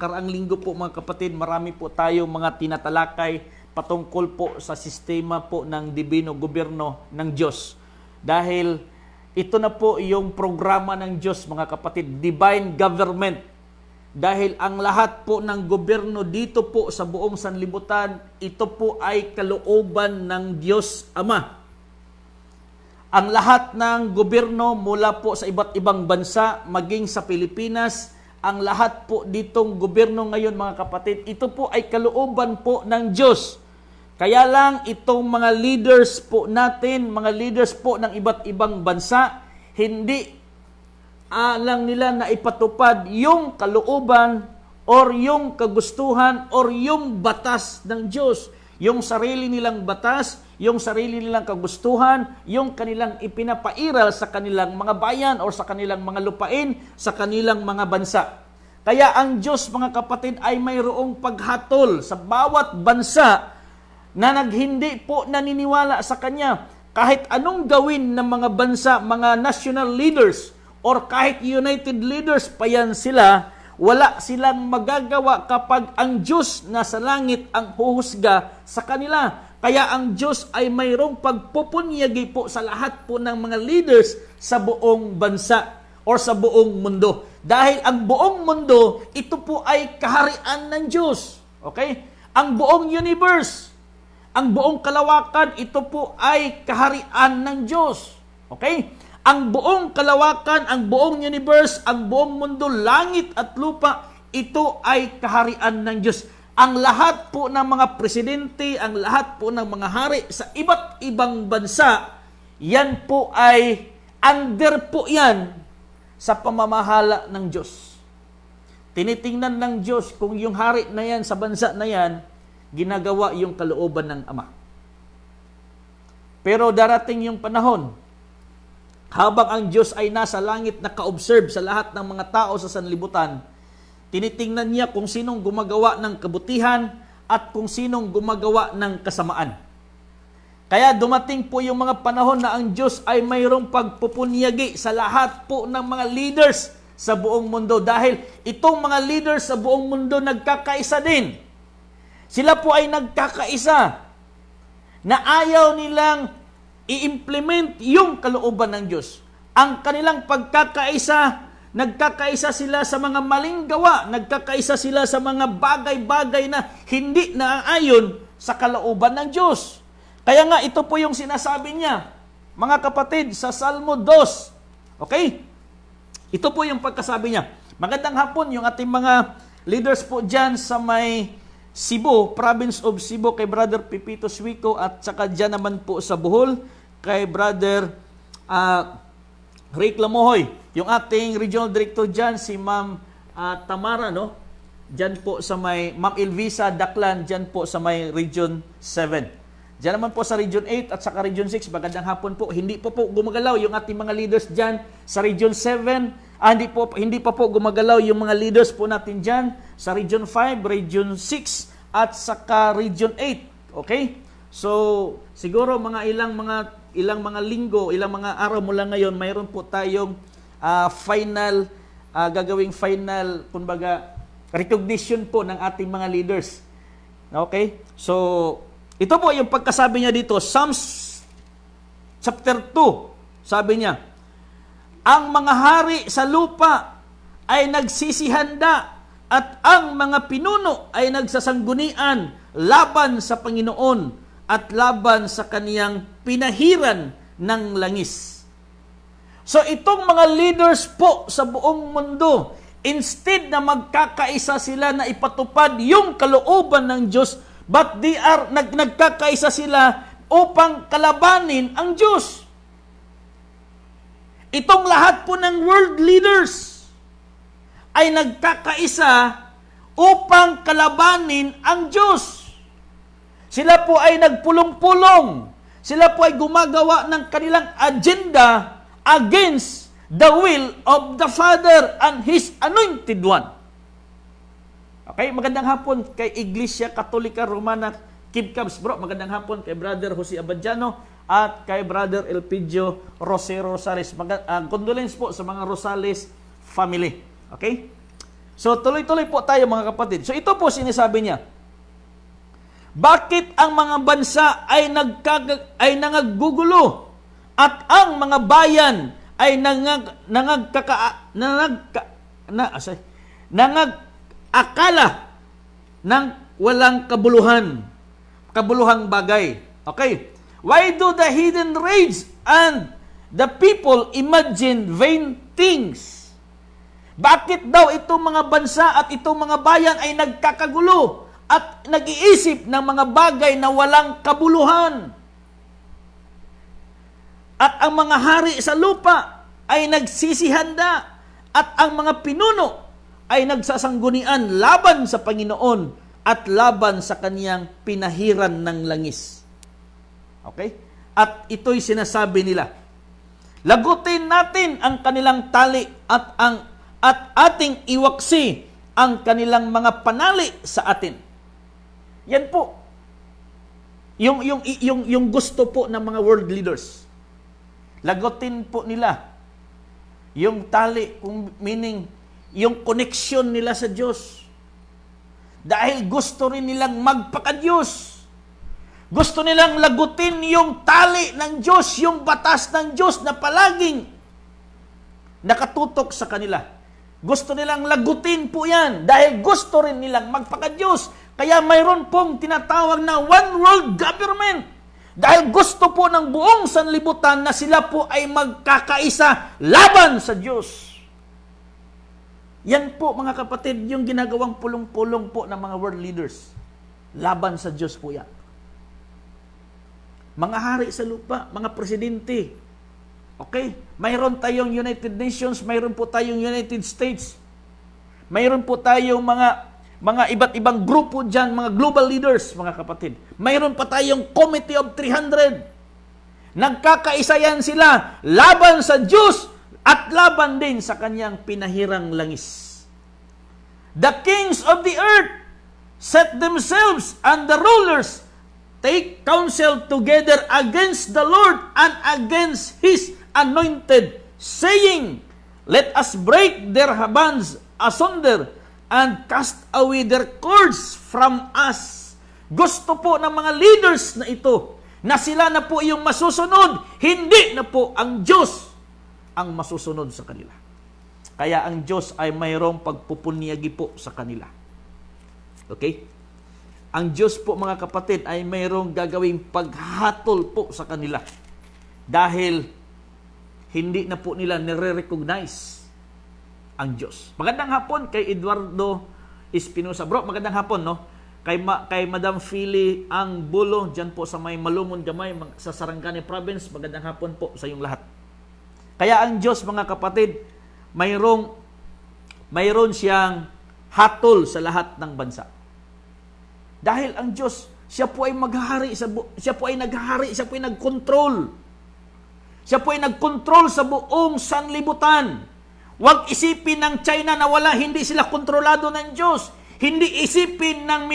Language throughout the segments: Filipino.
Karaang linggo po mga kapatid, marami po tayo mga tinatalakay patungkol po sa sistema po ng dibino gobyerno ng Diyos. Dahil ito na po yung programa ng Diyos mga kapatid, divine government. Dahil ang lahat po ng gobyerno dito po sa buong sanlibutan, ito po ay kalooban ng Diyos Ama. Ang lahat ng gobyerno mula po sa iba't ibang bansa, maging sa Pilipinas, ang lahat po ditong gobyerno ngayon mga kapatid, ito po ay kalooban po ng Diyos. Kaya lang itong mga leaders po natin, mga leaders po ng iba't ibang bansa, hindi lang nila na ipatupad yung kalooban or yung kagustuhan or yung batas ng Diyos. Yung sarili nilang batas, yung sarili nilang kagustuhan, yung kanilang ipinapairal sa kanilang mga bayan o sa kanilang mga lupain, sa kanilang mga bansa. Kaya ang Diyos, mga kapatid, ay mayroong paghatol sa bawat bansa na hindi po naniniwala sa Kanya. Kahit anong gawin ng mga bansa, mga national leaders, or kahit united leaders pa yan sila, wala silang magagawa kapag ang Diyos na sa langit ang huhusga sa kanila. Kaya ang Diyos ay mayroong pagpupunyagi po sa lahat po ng mga leaders sa buong bansa or sa buong mundo. Dahil ang buong mundo, ito po ay kaharian ng Diyos. Okay? Ang buong universe, ang buong kalawakan, ito po ay kaharian ng Diyos. Okay? Ang buong kalawakan, ang buong universe, ang buong mundo, langit at lupa, ito ay kaharian ng Diyos. Ang lahat po ng mga presidente, ang lahat po ng mga hari sa iba't ibang bansa, yan po ay under po yan sa pamamahala ng Diyos. Tinitingnan ng Diyos kung yung hari na yan sa bansa na yan, ginagawa yung kalooban ng Ama. Pero darating yung panahon, habang ang Diyos ay nasa langit naka-observe sa lahat ng mga tao sa sanlibutan, tinitingnan niya kung sinong gumagawa ng kabutihan at kung sinong gumagawa ng kasamaan. Kaya dumating po yung mga panahon na ang Diyos ay mayroong pagpupunyagi sa lahat po ng mga leaders sa buong mundo. Dahil itong mga leaders sa buong mundo nagkakaisa din. Sila po ay nagkakaisa na ayaw nilang i-implement yung kalooban ng Diyos. Ang kanilang pagkakaisa, nagkakaisa sila sa mga maling gawa, nagkakaisa sila sa mga bagay-bagay na hindi naaayon sa kalooban ng Diyos. Kaya nga ito po yung sinasabi niya, mga kapatid, sa Salmo 2. Okay? Ito po yung pagkasabi niya. Magandang hapon yung ating mga leaders po dyan sa may Cebu, province of Cebu, kay Brother Pipito Suico at saka dyan naman po sa Bohol, kay Brother Rick Lamohoy. Yung ating regional director dyan, si Ma'am Tamara, no? Dyan po sa may, Ma'am Elvisa Daklan, dyan po sa may Region 7. Dyan naman po sa Region 8 at saka Region 6, magandang hapon po. Hindi po gumagalaw yung ating mga leaders dyan sa Region 7. Hindi pa po gumagalaw yung mga leaders po natin dyan sa Region 5, Region 6 at saka Region 8. Okay? So, siguro ilang mga linggo, ilang mga araw mula ngayon, mayroon po tayong gagawing final, kumbaga, recognition po ng ating mga leaders. Okay? So, ito po yung pagkasabi niya dito, Psalms chapter 2, sabi niya, ang mga hari sa lupa ay nagsisihanda at ang mga pinuno ay nagsasanggunian laban sa Panginoon at laban sa kaniyang pinahiran ng langis. So itong mga leaders po sa buong mundo, instead na magkakaisa sila na ipatupad yung kalooban ng Diyos, but they are nagkakaisa sila upang kalabanin ang Diyos. Itong lahat po ng world leaders ay nagkakaisa upang kalabanin ang Diyos. Sila po ay nagpulong-pulong. Sila po ay gumagawa ng kanilang agenda against the will of the Father and His Anointed One. Okay, magandang hapon kay Iglesia Katolika Romana Kib Cubs, bro. Magandang hapon kay Brother Jose Abadiano at kay Brother Elpidio Rosero Rosales. Condolence po sa mga Rosales family. Okay? So tuloy-tuloy po tayo mga kapatid. So ito po sinasabi niya. Bakit ang mga bansa ay nangaggugulo at ang mga bayan ay nangag-akala ng walang kabuluhang bagay. Okay. Why do the heathen rage and the people imagine vain things? Bakit daw itong mga bansa at itong mga bayan ay nagkakagulo at nag-iisip ng mga bagay na walang kabuluhan? At ang mga hari sa lupa ay nagsisihanda at ang mga pinuno ay nagsasanggunian laban sa Panginoon at laban sa kaniyang pinahiran ng langis. Okay? At ito'y sinasabi nila. Lagutin natin ang kanilang tali at ating iwaksi ang kanilang mga panali sa atin. Yan po. Yung gusto po ng mga world leaders. Lagutin po nila yung tali, meaning yung connection nila sa Diyos. Dahil gusto rin nilang magpaka-Diyos. Gusto nilang lagutin yung tali ng Diyos, yung batas ng Diyos na palaging nakatutok sa kanila. Gusto nilang lagutin po yan dahil gusto rin nilang magpaka-Diyos. Kaya mayroon pong tinatawag na one world government. Dahil gusto po ng buong sanlibutan na sila po ay magkakaisa laban sa Diyos. Yan po mga kapatid, yung ginagawang pulong-pulong po ng mga world leaders. Laban sa Diyos po yan. Mga hari sa lupa, mga presidente. Okay? Mayroon tayong United Nations, mayroon po tayong United States. Mayroon po tayong mga iba't ibang grupo dyan, mga global leaders, mga kapatid. Mayroon pa tayong Committee of 300. Nagkakaisa yan sila laban sa Diyos at laban din sa kanyang pinahirang langis. The kings of the earth set themselves and the rulers take counsel together against the Lord and against His anointed, saying, let us break their bands asunder and cast away their cords from us. Gusto po ng mga leaders na ito na sila na po yung masusunod, hindi na po ang Diyos ang masusunod sa kanila. Kaya ang Diyos ay mayroong pagpupunyagi po sa kanila. Okay? Ang Diyos po mga kapatid ay mayroong gagawing paghatol po sa kanila. Dahil hindi na po nila nire-recognize ang Diyos. Magandang hapon kay Eduardo Espinosa. Bro, magandang hapon, no? Kay Madam Philly ang bulo, dyan po sa may Malumon Gamay, sa Sarangani Province. Magandang hapon po sa iyong lahat. Kaya ang Diyos, mga kapatid, mayroon siyang hatol sa lahat ng bansa. Dahil ang Diyos, siya po ay maghahari, siya po ay naghahari, siya po ay nagkontrol. Siya po ay nagkontrol sa buong sanlibutan. Huwag isipin ng China na hindi sila kontrolado ng Diyos. Hindi isipin ng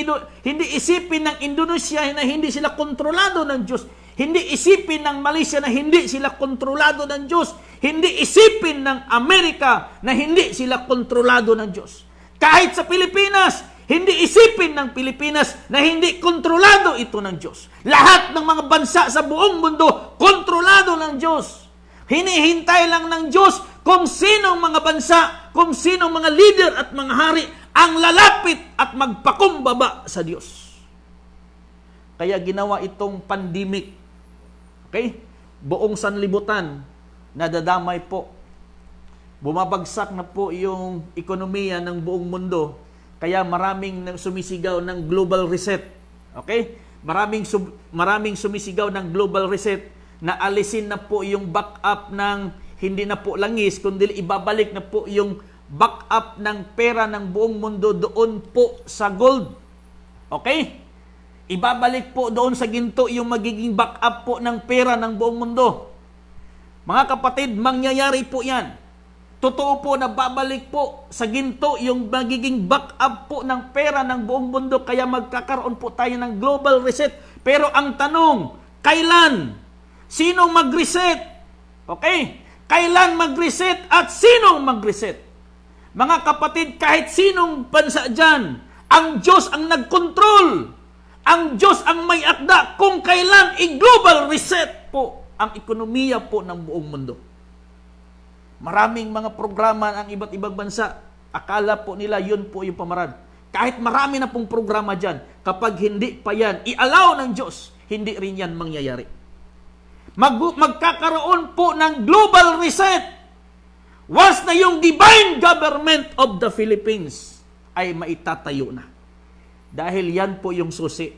Indonesia na hindi sila kontrolado ng Diyos. Hindi isipin ng Malaysia na hindi sila kontrolado ng Diyos. Hindi isipin ng Amerika na hindi sila kontrolado ng Diyos. Kahit sa Pilipinas, hindi isipin ng Pilipinas na hindi kontrolado ito ng Diyos. Lahat ng mga bansa sa buong mundo, kontrolado ng Diyos. Hinihintay lang ng Diyos kung sinong mga bansa, kung sinong mga leader at mga hari ang lalapit at magpakumbaba sa Diyos. Kaya ginawa itong pandemic. Okay? Buong sanlibutan, nadadamay po. Bumabagsak na po yung ekonomiya ng buong mundo. Kaya maraming sumisigaw ng global reset. Okay? Maraming sumisigaw ng global reset na alisin na po yung backup ng hindi na po langis, kundi ibabalik na po yung backup ng pera ng buong mundo doon po sa gold. Okay? Ibabalik po doon sa ginto yung magiging backup po ng pera ng buong mundo. Mga kapatid, mangyayari po yan. Totoo po na babalik po sa ginto yung magiging backup po ng pera ng buong mundo, kaya magkakaroon po tayo ng global reset. Pero ang tanong, kailan? Sinong mag-reset? Okay? Kailan mag-reset at sinong mag-reset? Mga kapatid, kahit sinong bansa dyan, ang Diyos ang nagkontrol. Ang Diyos ang may akda kung kailan i-global reset po ang ekonomiya po ng buong mundo. Maraming mga programa ang iba't ibang bansa. Akala po nila yun po yung pamaraan. Kahit marami na pong programa dyan, kapag hindi pa yan i-allow ng Diyos, hindi rin yan mangyayari. Magkakaroon po ng global reset once na yung divine government of the Philippines ay maitatayo na. Dahil yan po yung susi.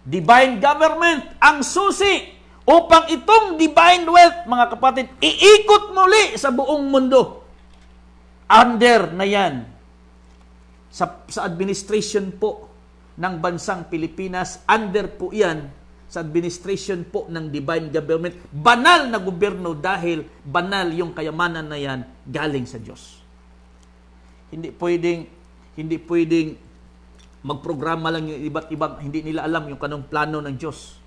Divine government ang susi upang itong divine wealth, mga kapatid, iikot muli sa buong mundo. Under na yan sa administration po ng bansang Pilipinas, under po yan sa administration po ng divine government. Banal na gobyerno dahil banal yung kayamanan na yan galing sa Diyos. Hindi pwedeng magprograma lang yung iba't ibang, hindi nila alam yung kanong plano ng Diyos.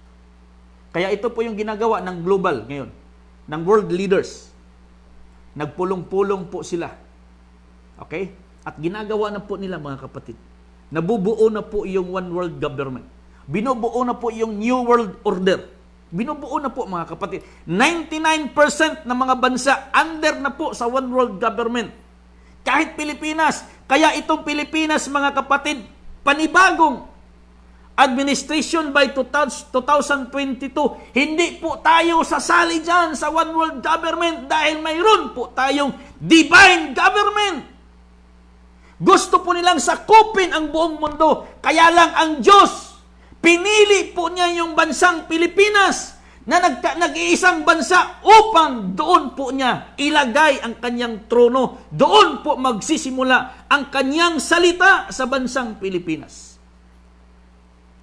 Kaya ito po yung ginagawa ng global ngayon, ng world leaders. Nagpulong-pulong po sila. Okay? At ginagawa na po nila, mga kapatid. Nabubuo na po yung one world government. Binubuo na po yung new world order. Binubuo na po, mga kapatid. 99% ng mga bansa under na po sa one world government. Kahit Pilipinas. Kaya itong Pilipinas, mga kapatid, panibagong administration by 2022, hindi po tayo sasali dyan sa one world government dahil mayroon po tayong divine government. Gusto po nilang sakupin ang buong mundo. Kaya lang ang Diyos, pinili po niya yung bansang Pilipinas na nag-iisang bansa upang doon po niya ilagay ang kanyang trono. Doon po magsisimula ang kanyang salita sa bansang Pilipinas.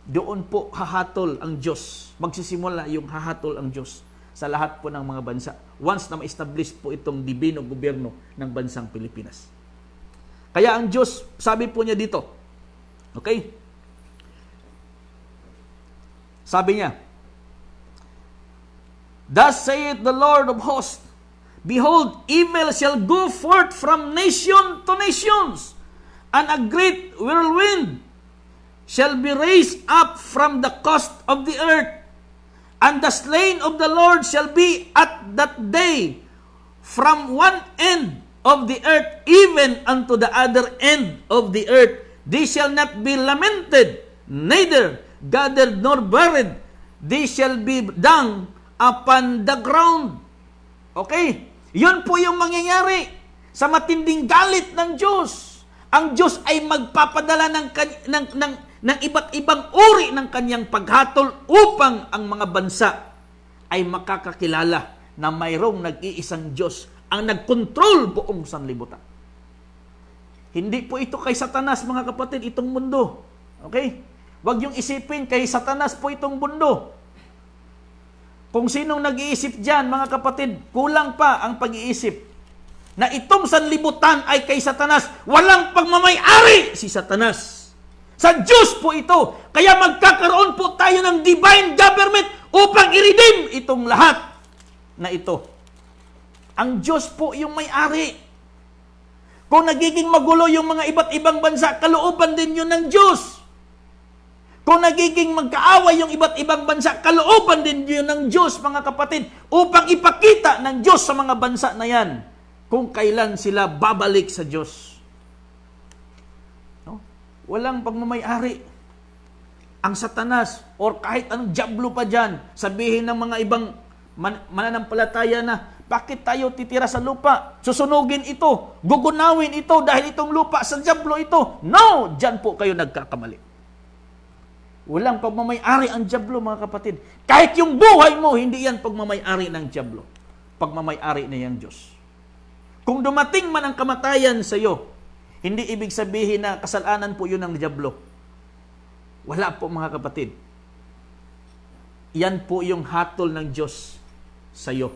Doon po hahatol ang Diyos. Magsisimula yung hahatol ang Diyos sa lahat po ng mga bansa. Once na ma-establish po itong dibino gobyerno ng bansang Pilipinas. Kaya ang Diyos, sabi po niya dito, okay? Sabi niya, "Thus saith the Lord of hosts, behold, evil shall go forth from nation to nations, and a great whirlwind shall be raised up from the coast of the earth, and the slain of the Lord shall be at that day from one end of the earth even unto the other end of the earth. They shall not be lamented, neither gathered nor buried. They shall be dung upon the ground." Okay? Yun po yung mangyayari sa matinding galit ng Diyos. Ang Diyos ay magpapadala ng iba't ibang uri ng kanyang paghatol upang ang mga bansa ay makakakilala na mayroong nag-iisang Diyos ang nagkontrol buong sanlibutan. Hindi po ito kay Satanas, mga kapatid, itong mundo. Okay? Huwag yung isipin kay Satanas po itong mundo. Kung sinong nag-iisip dyan, mga kapatid, kulang pa ang pag-iisip na itong sanlibutan ay kay Satanas. Walang pagmamay-ari si Satanas. Sa Diyos po ito. Kaya magkakaroon po tayo ng divine government upang i-redeem itong lahat na ito. Ang Diyos po yung may-ari. Kung nagiging magulo yung mga iba't ibang bansa, kalooban din yun ng Diyos. Kung nagiging magkaaway yung iba't ibang bansa, kalooban din yun ng Diyos, mga kapatid, upang ipakita ng Diyos sa mga bansa na yan kung kailan sila babalik sa Diyos. No? Walang pagmamay-ari. Ang Satanas or kahit anong diablo pa dyan, sabihin ng mga ibang mananampalataya na, bakit tayo titira sa lupa? Susunugin ito, gugunawin ito dahil itong lupa sa diablo ito. No! Diyan po kayo nagkakamali. Walang pagmamay-ari ang diablo, mga kapatid. Kahit yung buhay mo, hindi yan pagmamay-ari ng diablo. Pagmamay-ari na yung Diyos. Kung dumating man ang kamatayan sa iyo, hindi ibig sabihin na kasalanan po yun ng diablo. Wala po, mga kapatid. Yan po yung hatol ng Diyos sa iyo.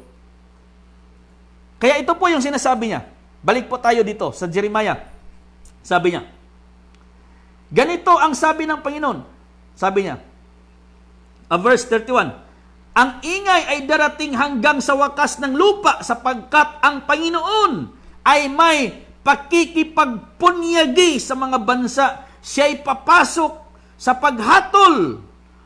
Kaya ito po yung sinasabi niya. Balik po tayo dito sa Jeremiah. Sabi niya, ganito ang sabi ng Panginoon. Sabi niya, verse 31, "Ang ingay ay darating hanggang sa wakas ng lupa sapagkat ang Panginoon ay may pakikipagpunyagi sa mga bansa. Siya'y papasok sa paghatol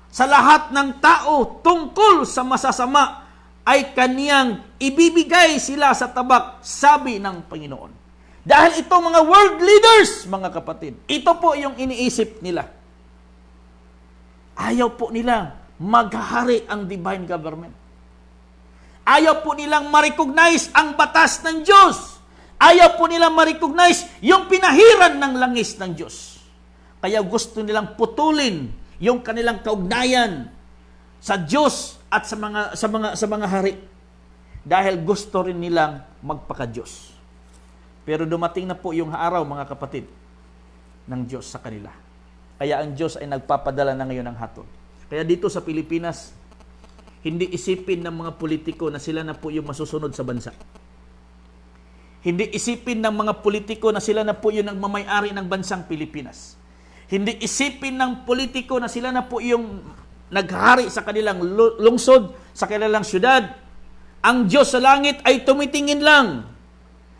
sa lahat ng tao tungkol sa masasama ay kaniyang ibibigay sila sa tabak, sabi ng Panginoon. Dahil itong mga world leaders, mga kapatid, ito po yung iniisip nila. Ayaw po nilang maghahari ang divine government. Ayaw po nilang ma-recognize ang batas ng Diyos. Ayaw po nilang ma-recognize yung pinahiran ng langis ng Diyos. Kaya gusto nilang putulin yung kanilang kaugnayan sa Diyos at sa mga hari. Dahil gusto rin nilang magpaka-Diyos. Pero dumating na po yung araw, mga kapatid, ng Diyos sa kanila. Kaya ang Diyos ay nagpapadala na ngayon ng hatol. Kaya dito sa Pilipinas, hindi isipin ng mga politiko na sila na po yung masusunod sa bansa. Hindi isipin ng mga politiko na sila na po yung nagmamay-ari ng bansang Pilipinas. Hindi isipin ng politiko na sila na po yung naghari sa kanilang lungsod, sa kanilang syudad. Ang Diyos sa langit ay tumitingin lang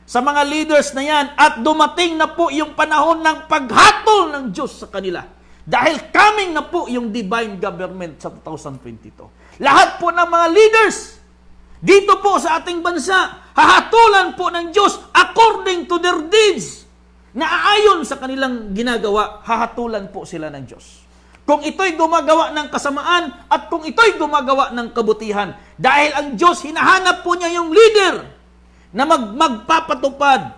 sa mga leaders na yan at dumating na po yung panahon ng paghatol ng Diyos sa kanila. Dahil coming na po yung divine government sa 2022. Lahat po ng mga leaders dito po sa ating bansa, hahatulan po ng Diyos according to their deeds. Naaayon sa kanilang ginagawa, hahatulan po sila ng Diyos. Kung ito'y gumagawa ng kasamaan at kung ito'y gumagawa ng kabutihan. Dahil ang Diyos, hinahanap po niya yung leader na magpapatupad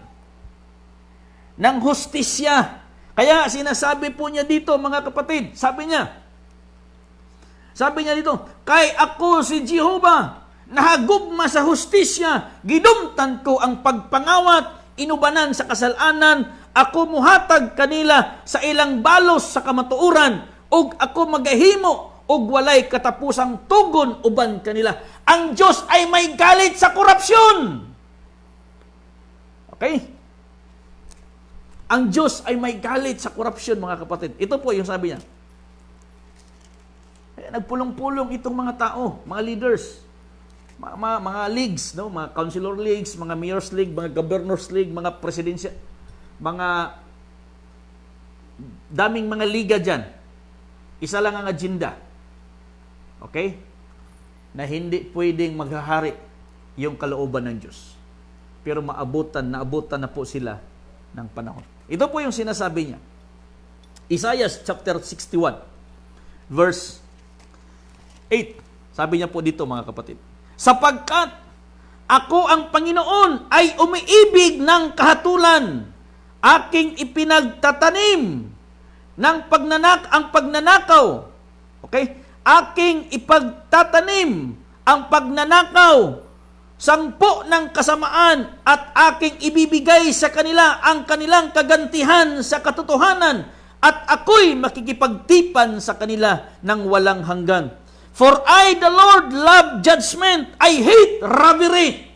ng hustisya. Kaya sinasabi po niya dito, mga kapatid, sabi niya dito, kay ako si Jehovah, nahagugma sa hustisya, gidumtan ko ang pagpangawat, inubanan sa kasalanan, ako muhatag kanila sa ilang balos sa kamatuuran, ug ako magahimo, ug walay katapusang tugon uban kanila. Ang Diyos ay may galit sa korupsyon. Okay? Ang Diyos ay may galit sa korupsyon, mga kapatid. Ito po yung sabi niya. Nagpulong-pulong itong mga tao, mga leaders, mga leagues, no? Mga councilor leagues, mga mayor's league, mga governor's league, mga presidensya, mga daming mga liga dyan. Isa lang ang agenda. Okay? Na hindi pwedeng maghahari yung kalooban ng Diyos. Pero naabutan na po sila ng panahon. Ito po yung sinasabi niya. Isaiah chapter 61, verse 8. Sabi niya po dito, mga kapatid, sapagkat ako ang Panginoon ay umiibig ng kahatulan, aking ipinagtatanim ng pagnanakaw. Okay? Aking ipagtatanim ang pagnanakaw, sangpo ng kasamaan, at aking ibibigay sa kanila ang kanilang kagantihan sa katotohanan, at ako'y makikipagtipan sa kanila ng walang hanggan. For I, the Lord, love judgment. I hate robbery.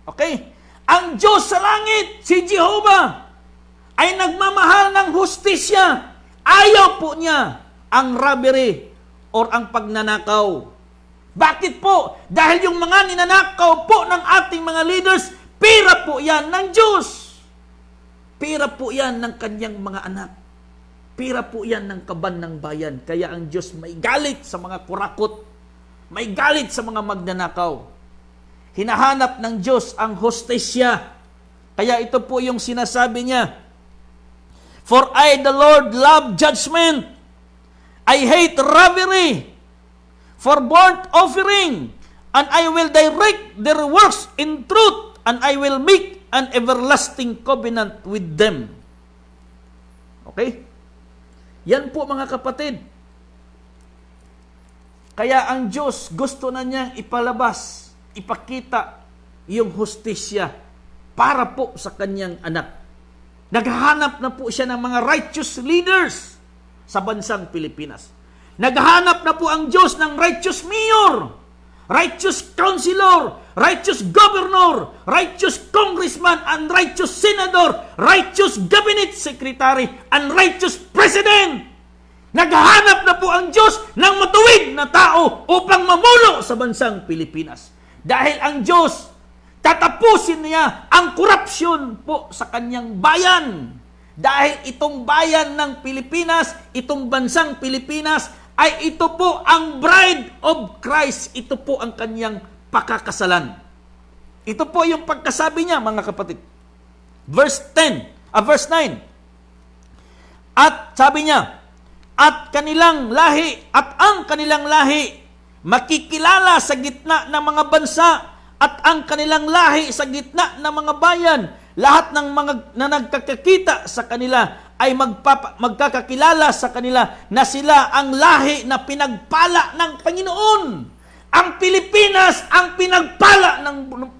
Okay? Ang Diyos sa langit, si Jehovah, ay nagmamahal ng hustisya. Ayaw po niya ang robbery or ang pagnanakaw. Bakit po? Dahil yung mga ninanakaw po ng ating mga leaders, pera po yan ng Diyos. Pera po yan ng kanyang mga anak. Pera po yan ng kaban ng bayan. Kaya ang Diyos may galit sa mga kurakot. May galit sa mga magnanakaw. Hinahanap ng Diyos ang hustisya. Kaya ito po yung sinasabi niya. For I, the Lord, love judgment. I hate robbery. For burnt offering, and I will direct their works in truth, and I will make an everlasting covenant with them. Okay? Yan po, mga kapatid. Kaya ang Diyos gusto na niyang ipalabas, ipakita yung hustisya para po sa kanyang anak. Naghahanap na po siya ng mga righteous leaders sa bansang Pilipinas. Naghahanap na po ang Diyos ng righteous mayor, righteous councilor, righteous governor, righteous congressman, and righteous senador, righteous cabinet secretary, and righteous president. Naghahanap na po ang Diyos ng matuwid na tao upang mamuno sa bansang Pilipinas. Dahil ang Diyos, Tatapusin niya ang korupsyon po sa kanyang bayan. Dahil itong bayan ng Pilipinas, itong bansang Pilipinas, ay ito po ang bride of Christ. Ito po ang kanyang pakakasalan. Ito po yung pagkasabi niya, mga kapatid. Verse 9. At sabi niya, at ang kanilang lahi makikilala sa gitna ng mga bansa, at ang kanilang lahi sa gitna ng mga bayan. Lahat ng mga na nagkakakita sa kanila ay magkakakilala sa kanila na sila ang lahi na pinagpala ng Panginoon. Ang Pilipinas ang pinagpala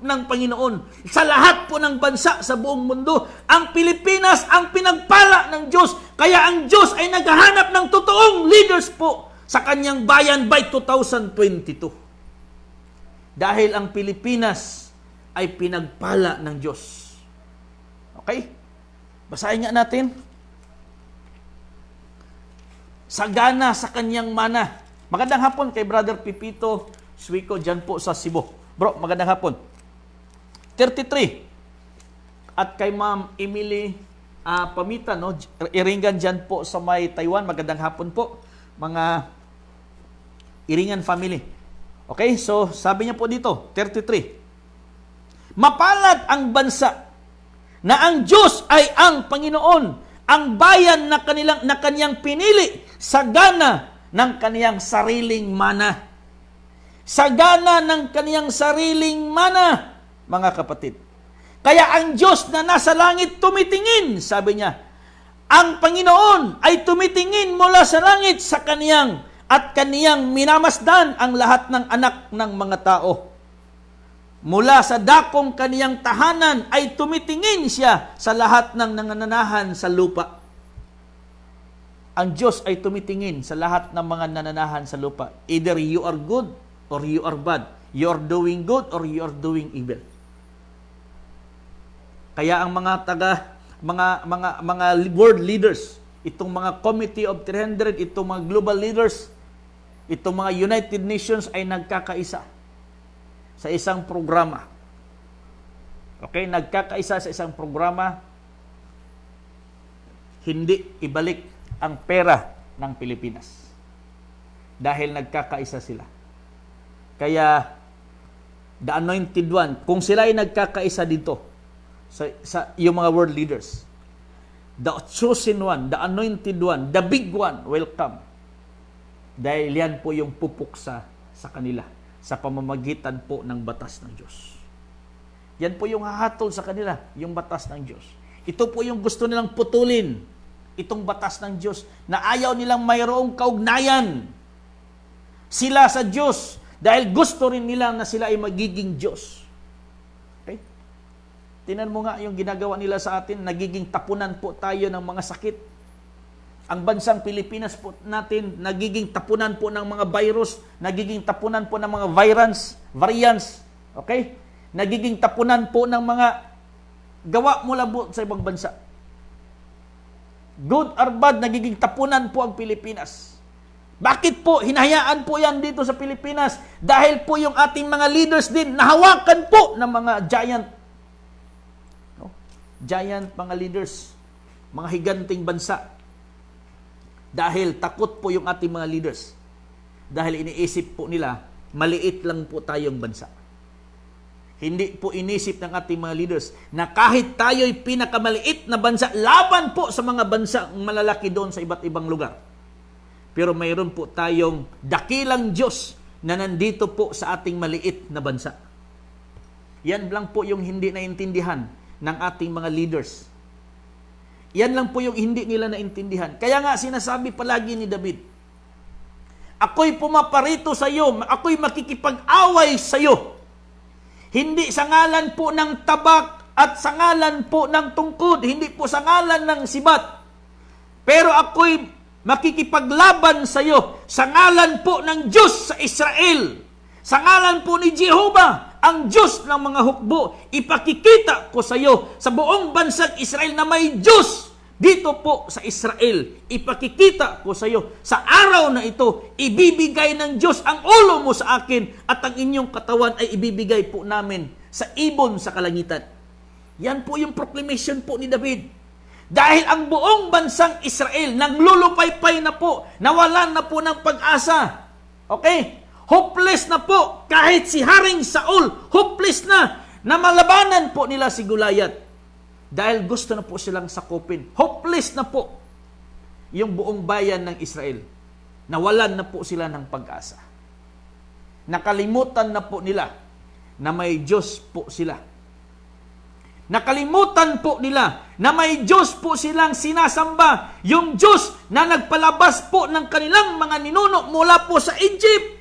ng Panginoon. Sa lahat po ng bansa sa buong mundo, ang Pilipinas ang pinagpala ng Diyos. Kaya ang Diyos ay naghahanap ng totoong leaders po sa kanyang bayan by 2022. Dahil ang Pilipinas ay pinagpala ng Diyos. Okay? Basahin nga natin. Sagana sa kanyang mana. Magandang hapon kay Brother Pipito Suico dyan po sa Cebu. Bro, magandang hapon. 33. At kay Ma'am Emily Pamita, no? Iringan dyan po sa may Taiwan. Magandang hapon po, mga Iringan family. Okay, so sabi niya po dito, 33. Mapalad ang bansa na ang Diyos ay ang Panginoon, ang bayan na kanyang pinili, sagana ng kaniyang sariling mana. Sagana ng kaniyang sariling mana, mga kapatid. Kaya ang Diyos na nasa langit tumitingin, sabi niya, ang Panginoon ay tumitingin mula sa langit sa kaniyang at kaniyang minamasdan ang lahat ng anak ng mga tao. Mula sa dakong kaniyang tahanan ay tumitingin siya sa lahat ng nanananahan sa lupa. Ang Diyos ay tumitingin sa lahat ng mga nananahan sa lupa. Either you are good or you are bad. You are doing good or you are doing evil. Kaya ang mga world leaders, itong mga Committee of 300, itong mga global leaders, itong mga United Nations ay nagkakaisa sa isang programa. Okay, nagkakaisa sa isang programa, hindi ibalik ang pera ng Pilipinas. Dahil nagkakaisa sila. Kaya, the anointed one, kung sila ay nagkakaisa dito, sa yung mga world leaders, the chosen one, the anointed one, the big one will come. Dahil yan po yung pupuksa sa kanila sa pamamagitan po ng batas ng Diyos. Yan po yung hahatol sa kanila, yung batas ng Diyos. Ito po yung gusto nilang putulin, itong batas ng Diyos, na ayaw nilang mayroong kaugnayan sila sa Diyos dahil gusto rin nila na sila ay magiging Diyos. Okay? Tingnan mo nga yung ginagawa nila sa atin, nagiging tapunan po tayo ng mga sakit. Ang bansang Pilipinas po natin, nagiging tapunan po ng mga virus, nagiging tapunan po ng mga variants, okay? Nagiging tapunan po ng mga gawa mula po sa ibang bansa. Good or bad, nagiging tapunan po ang Pilipinas. Bakit po? Hinahayaan po yan dito sa Pilipinas dahil po yung ating mga leaders din, nahawakan po ng mga giant. No? Giant mga leaders, mga higanting bansa. Dahil takot po yung ating mga leaders. Dahil iniisip po nila, maliit lang po tayong bansa. Hindi po inisip ng ating mga leaders na kahit tayo'y pinakamaliit na bansa, laban po sa mga bansa malalaki doon sa iba't ibang lugar. Pero mayroon po tayong dakilang Diyos na nandito po sa ating maliit na bansa. Yan lang po yung hindi naintindihan ng ating mga leaders. Yan lang po yung hindi nila naintindihan. Kaya nga sinasabi palagi ni David, ako'y pumaparito sa iyo, ako'y makikipag-away sa iyo. Hindi sa ngalan po ng tabak at sa ngalan po ng tungkod, hindi po sa ngalan ng sibat. Pero ako'y makikipaglaban sa iyo sa ngalan po ng Diyos sa Israel. Sa ngalan po ni Jehovah, ang Diyos ng mga hukbo, ipakikita ko sa iyo sa buong bansang Israel na may Diyos dito po sa Israel. Ipakikita ko sa iyo sa araw na ito, ibibigay ng Diyos ang ulo mo sa akin at ang inyong katawan ay ibibigay po namin sa ibon sa kalangitan. Yan po yung proclamation po ni David. Dahil ang buong bansang Israel nanglulupaypay na po, nawalan na po ng pag-asa. Okay? Hopeless na po. Kahit si Haring Saul, hopeless na malabanan po nila si Goliath. Dahil gusto na po silang sakupin. Hopeless na po yung buong bayan ng Israel. Nawalan na po sila ng pag-asa. Nakalimutan na po nila na may Diyos po sila. Nakalimutan po nila na may Diyos po silang sinasamba. Yung Diyos na nagpalabas po ng kanilang mga ninuno mula po sa Egypt.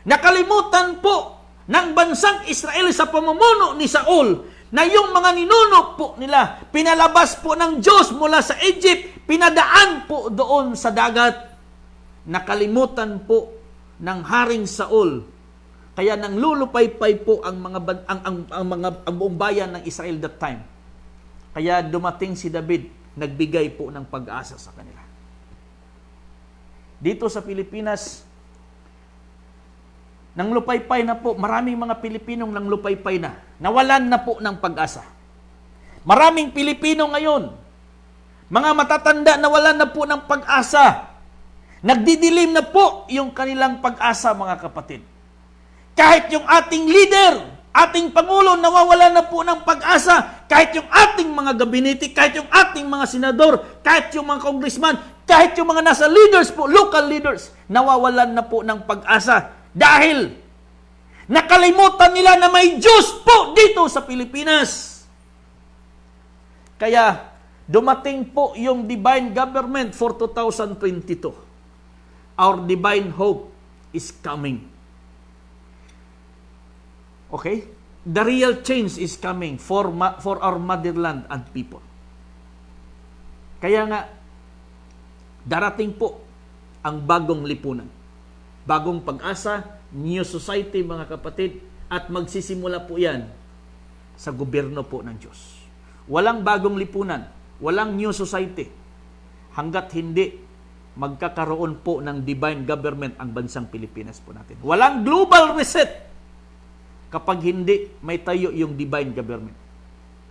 Nakalimutan po ng bansang Israel sa pamumuno ni Saul na yung mga ninuno po nila pinalabas po ng Diyos mula sa Egypt, pinadaan po doon sa dagat. Nakalimutan po ng Haring Saul. Kaya nang lulupaypay po ang buong bayan ng Israel that time. Kaya dumating si David, nagbigay po ng pag-asa sa kanila. Dito sa Pilipinas, nang lupaypay na po, maraming mga Pilipinong nang lupaypay na. Nawalan na po ng pag-asa. Maraming Pilipino ngayon, mga matatanda, nawalan na po ng pag-asa. Nagdidilim na po yung kanilang pag-asa, mga kapatid. Kahit yung ating leader, ating Pangulo, nawawalan na po ng pag-asa. Kahit yung ating mga gabinete, kahit yung ating mga senador, kahit yung mga congressman, kahit yung mga nasa leaders po, local leaders, nawawalan na po ng pag-asa. Dahil nakalimutan nila na may Diyos po dito sa Pilipinas. Kaya dumating po yung divine government for 2022. Our divine hope is coming. Okay? The real change is coming for our motherland and people. Kaya nga, darating po ang bagong lipunan. Bagong pag-asa, new society, mga kapatid, at magsisimula po yan sa gobyerno po ng Diyos. Walang bagong lipunan, walang new society, hanggat hindi magkakaroon po ng divine government ang bansang Pilipinas po natin. Walang global reset kapag hindi may tayo yung divine government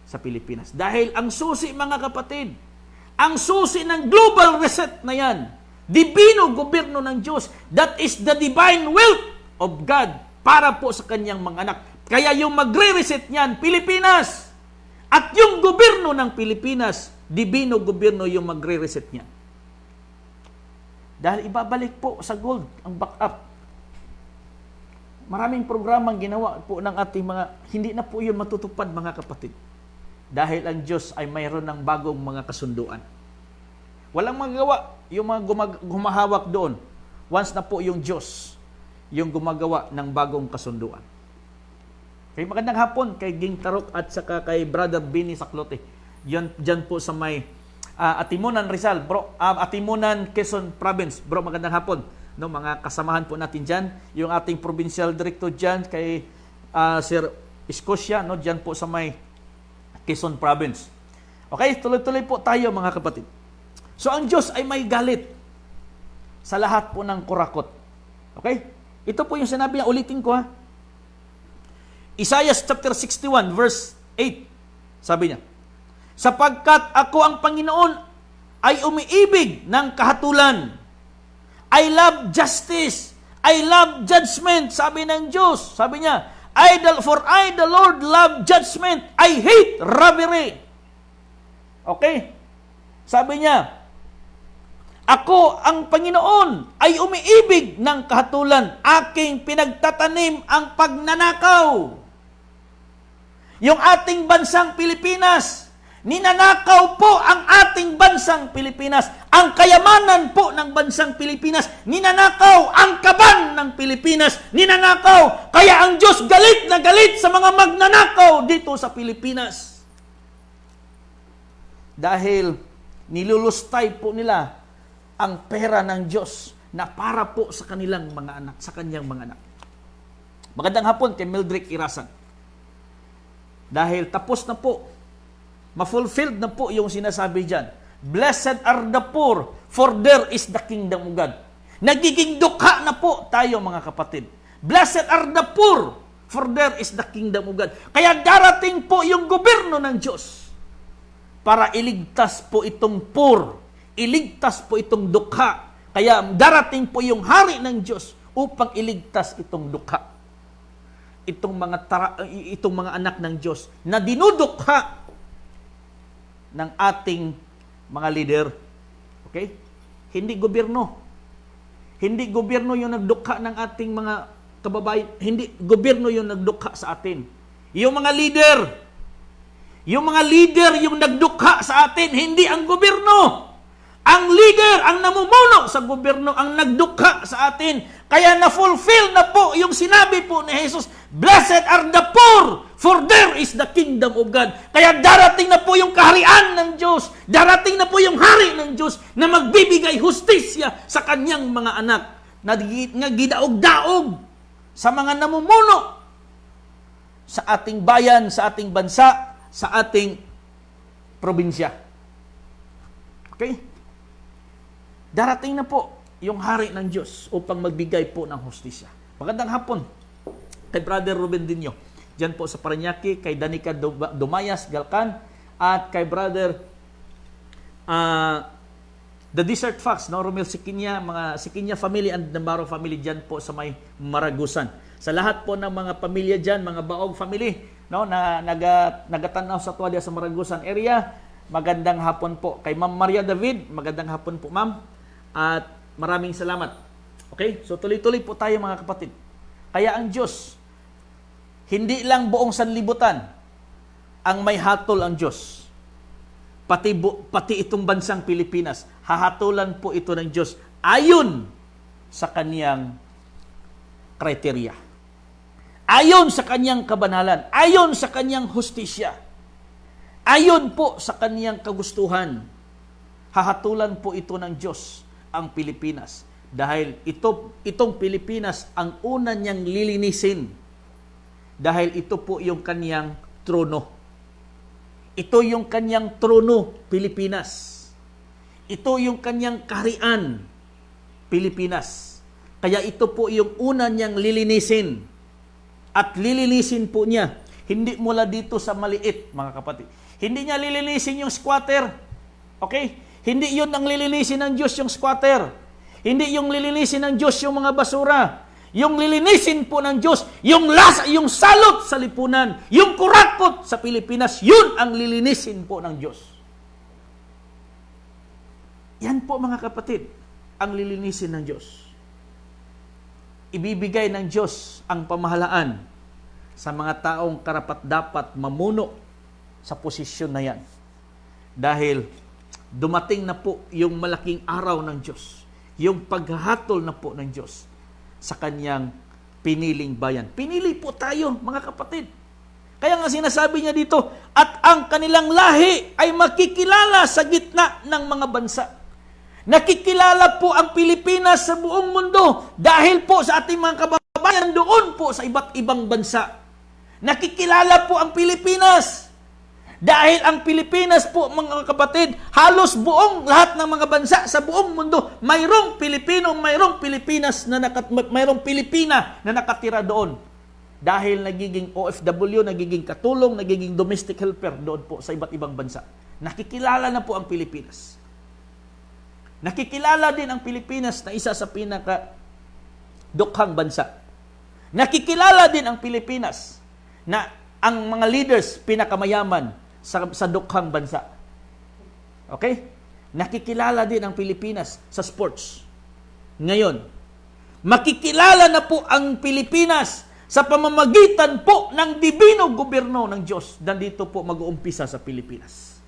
sa Pilipinas. Dahil ang susi, mga kapatid, ang susi ng global reset na yan, divino gobyerno ng Diyos, that is the divine will of God para po sa kanyang mga anak. Kaya yung magre-reset niyan, Pilipinas. At yung gobyerno ng Pilipinas, divino gobyerno yung magre-reset niyan. Dahil ibabalik po sa gold ang backup. Maraming programang ginawa po ng ating mga, hindi na po yun matutupad, mga kapatid. Dahil ang Diyos ay mayroon ng bagong mga kasunduan. Walang magawa yung mga gumahawak doon. Once na po yung Diyos, yung gumagawa ng bagong kasunduan. Kay magandang hapon kay Ging Tarok at saka kay Brother Benny Saclote. Diyan po sa may Atimunan Rizal, bro. Atimunan Quezon Province. Bro, magandang hapon. No, mga kasamahan po natin dyan, yung ating provincial director dyan, kay Sir Escocia, no, dyan po sa may Quezon Province. Okay, tuloy-tuloy po tayo, mga kapatid. So, ang Diyos ay may galit sa lahat po ng kurakot. Okay? Ito po yung sinabi niya, ulitin ko ha. Isaiah chapter 61, verse 8, sabi niya, sapagkat ako ang Panginoon ay umiibig ng kahatulan. I love justice. I love judgment. Sabi ng Diyos. Sabi niya, for I, the Lord, love judgment. I hate robbery. Okay? Sabi niya, ako, ang Panginoon, ay umiibig ng kahatulan. Aking pinagtatanim ang pagnanakaw. Yung ating bansang Pilipinas, ninanakaw po ang ating bansang Pilipinas. Ang kayamanan po ng bansang Pilipinas, ninanakaw. Ang kaban ng Pilipinas, ninanakaw. Kaya ang Diyos galit na galit sa mga magnanakaw dito sa Pilipinas. Dahil nilulustay po nila ang pera ng Diyos na para po sa kanilang mga anak, sa kanyang mga anak. Magandang hapon kay Mildred Irasan. Dahil tapos na po, ma-fulfilled na po yung sinasabi dyan. Blessed are the poor, for there is the kingdom of God. Nagiging dukha na po tayo, mga kapatid. Blessed are the poor, for there is the kingdom of God. Kaya darating po yung gobyerno ng Diyos para iligtas po itong poor, iligtas po itong dukha. Kaya darating po yung hari ng Diyos upang iligtas itong dukha. Itong mga anak ng Diyos na dinudukha ng ating mga leader. Okay? Hindi gobyerno. Hindi gobyerno yung nagdukha ng ating mga kababayan. Hindi gobyerno yung nagdukha sa atin. Yung mga leader yung nagdukha sa atin, hindi ang gobyerno. Ang leader, ang namumuno sa gobyerno, ang nagdukha sa atin. Kaya na-fulfill na po yung sinabi po ni Jesus, "Blessed are the poor, for there is the kingdom of God." Kaya darating na po yung kaharian ng Diyos. Darating na po yung hari ng Diyos na magbibigay hustisya sa kanyang mga anak na gidaog-daog sa mga namumuno sa ating bayan, sa ating bansa, sa ating probinsya. Okay? Darating na po yung hari ng Diyos upang magbigay po ng hustisya. Magandang hapon kay Brother Ruben Dinyo. Diyan po sa Parañaque, kay Danica Dumayas Galcan, at kay Brother The Desert Fox, no? Romel Sikinya, mga Sikinya family and Navarro family diyan po sa may Maragusan. Sa lahat po ng mga pamilya diyan, mga Baog family, no, na nagatanaw sa tuwa sa Maragusan area, magandang hapon po. Kay Ma'am Maria David, magandang hapon po, Ma'am. At maraming salamat. Okay? So tuloy-tuloy po tayo, mga kapatid. Kaya ang Diyos, hindi lang buong sanlibutan ang may hatol ang Diyos. Pati itong bansang Pilipinas, hahatulan po ito ng Diyos ayon sa kaniyang kriteria. Ayon sa kaniyang kabanalan, ayon sa kaniyang hustisya, ayon po sa kaniyang kagustuhan, hahatulan po ito ng Diyos ang Pilipinas. Dahil itong Pilipinas ang una niyang lilinisin. Dahil ito po yung kaniyang trono. Ito yung kaniyang trono, Pilipinas. Ito yung kaniyang kaharian, Pilipinas. Kaya ito po yung una niyang lilinisin. At lilinisin po niya, hindi mula dito sa maliit, mga kapatid. Hindi niya lilinisin yung squatter. Okay? Hindi yun ang lilinisin ng Diyos, yung squatter. Hindi yung lilinisin ng Diyos yung mga basura. Yung lilinisin po ng Diyos, yung salot sa lipunan, yung kurakot sa Pilipinas, yun ang lilinisin po ng Diyos. Yan po, mga kapatid, ang lilinisin ng Diyos. Ibibigay ng Diyos ang pamahalaan sa mga taong karapat-dapat mamuno sa posisyon na yan. Dahil dumating na po yung malaking araw ng Diyos, yung paghahatol na po ng Diyos sa kanyang piniling bayan. Pinili po tayo, mga kapatid. Kaya nga sinasabi niya dito, at ang kanilang lahi ay makikilala sa gitna ng mga bansa. Nakikilala po ang Pilipinas sa buong mundo dahil po sa ating mga kababayan doon po sa iba't ibang bansa. Nakikilala po ang Pilipinas dahil ang Pilipinas po, mga kapatid, halos buong lahat ng mga bansa sa buong mundo, mayroong Pilipino, mayroong Pilipinas na mayroong Pilipina na nakatira doon. Dahil nagiging OFW, nagiging katulong, nagiging domestic helper doon po sa iba't ibang bansa. Nakikilala na po ang Pilipinas. Nakikilala din ang Pilipinas na isa sa pinaka-dukhang bansa. Nakikilala din ang Pilipinas na ang mga leaders pinakamayaman sa dukhang bansa. Okay? Nakikilala din ang Pilipinas sa sports. Ngayon, makikilala na po ang Pilipinas sa pamamagitan po ng dibino gobyerno ng Diyos. Nandito po mag-uumpisa sa Pilipinas.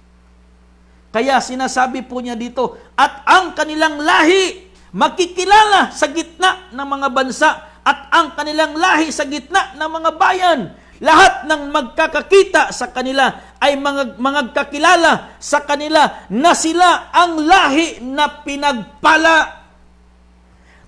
Kaya sinasabi po niya dito, at ang kanilang lahi makikilala sa gitna ng mga bansa, at ang kanilang lahi sa gitna ng mga bayan. Lahat ng magkakakita sa kanila ay magkakilala sa kanila na sila ang lahi na pinagpala.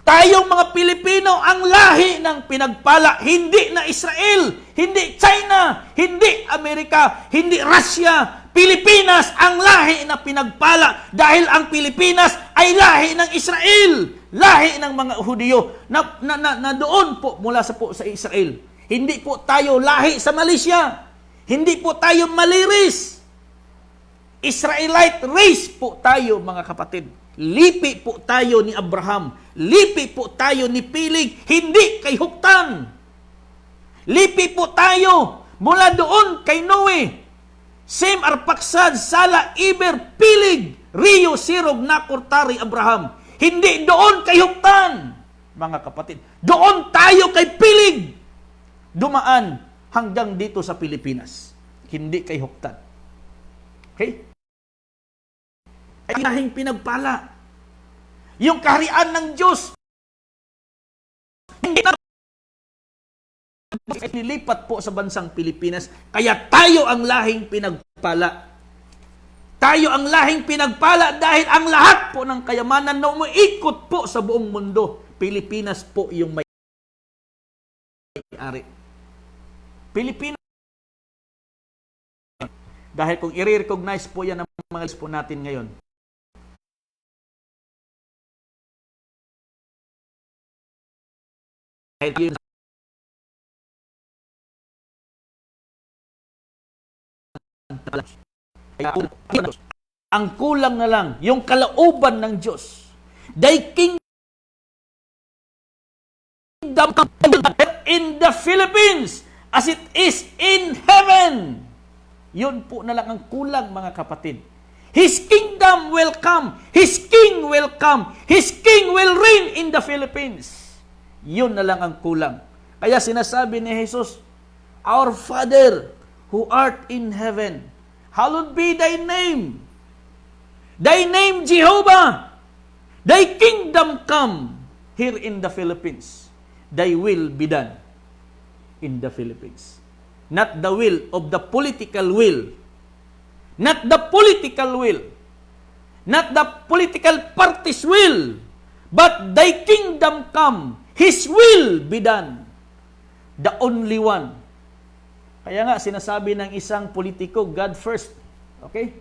Tayong mga Pilipino ang lahi ng pinagpala, hindi na Israel, hindi China, hindi Amerika, hindi Russia. Pilipinas ang lahi na pinagpala dahil ang Pilipinas ay lahi ng Israel, lahi ng mga Hudyo na doon po mula sa Israel. Hindi po tayo lahi sa Malaysia. Hindi po tayo Maliris. Israelite race po tayo, mga kapatid. Lipi po tayo ni Abraham. Lipi po tayo ni Pilig. Hindi kay Huktan. Lipi po tayo mula doon kay Noe. Sem Arpaksad, Sala, Iber, Pilig, Rio, Sirog, Nakurtari, Abraham. Hindi doon kay Huktan, mga kapatid. Doon tayo kay Pilig. Dumaan hanggang dito sa Pilipinas. Hindi kay Huktan. Okay? Ay lahing pinagpala. Yung kaharian ng Diyos, hindi na nilipat po sa bansang Pilipinas, kaya tayo ang lahing pinagpala. Tayo ang lahing pinagpala dahil ang lahat po ng kayamanan na umiikot po sa buong mundo, Pilipinas po yung may-ari. Pilipinas. Dahil kung i-recognize po yan ng mga po natin ngayon, dahil ang kulang na lang, yung kalooban ng Diyos. Thy kingdom in the Philippines as it is in heaven. Yun po na lang ang kulang, mga kapatid. His kingdom will come. His king will come. His king will reign in the Philippines. Yun na lang ang kulang. Kaya sinasabi ni Jesus, Our Father, who art in heaven, hallowed be thy name. Thy name, Jehovah. Thy kingdom come here in the Philippines. Thy will be done in the Philippines. Not the will of the political will. Not the political will. Not the political party's will. But thy kingdom come. His will be done. The only one. Kaya nga, sinasabi ng isang politiko, God first. Okay?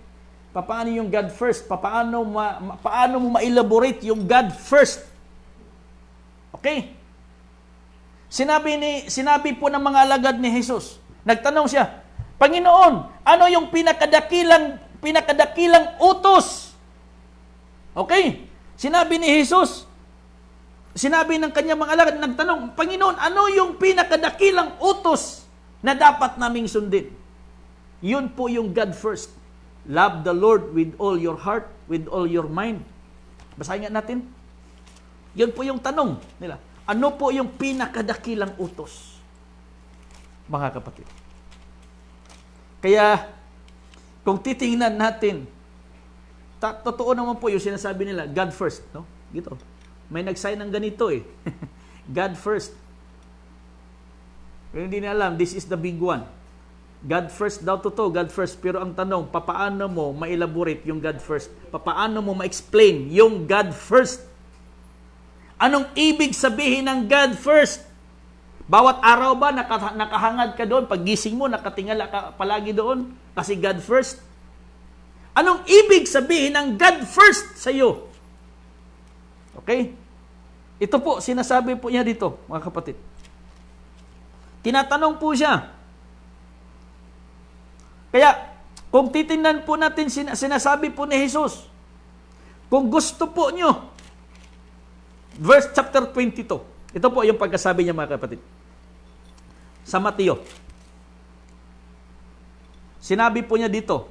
Paano yung God first? Paano mo ma-elaborate yung God first? Okay? Sinabi po ng mga alagad ni Jesus, nagtanong siya, Panginoon, ano yung pinakadakilang utos? Okay? Sinabi ni Jesus, sinabi ng kanyang mga alagad, nagtanong, Panginoon, ano yung pinakadakilang utos na dapat naming sundin? Yun po yung God first. Love the Lord with all your heart, with all your mind. Basahin nga natin. Yun po yung tanong nila. Ano po yung pinakadakilang utos? Mga kapatid. Kaya, kung titingnan natin, totoo naman po yung sinasabi nila, God first. No? Gito. May nag-sign ng ganito eh. God first. Pero hindi na alam, this is the big one. God first daw totoo, God first. Pero ang tanong, papaano mo ma-elaborate yung God first? Papaano mo ma-explain yung God first? Anong ibig sabihin ng God first? Bawat araw ba nakahangad ka doon? Pag gising mo, nakatingala ka palagi doon? Kasi God first? Anong ibig sabihin ng God first sa iyo? Okay? Ito po, sinasabi po niya dito, mga kapatid. Tinatanong po siya. Kaya, kung titingnan po natin, sinasabi po ni Jesus, kung gusto po nyo, verse chapter 22, ito po yung pagkasabi niya, mga kapatid. Sa Mateo, sinabi po niya dito,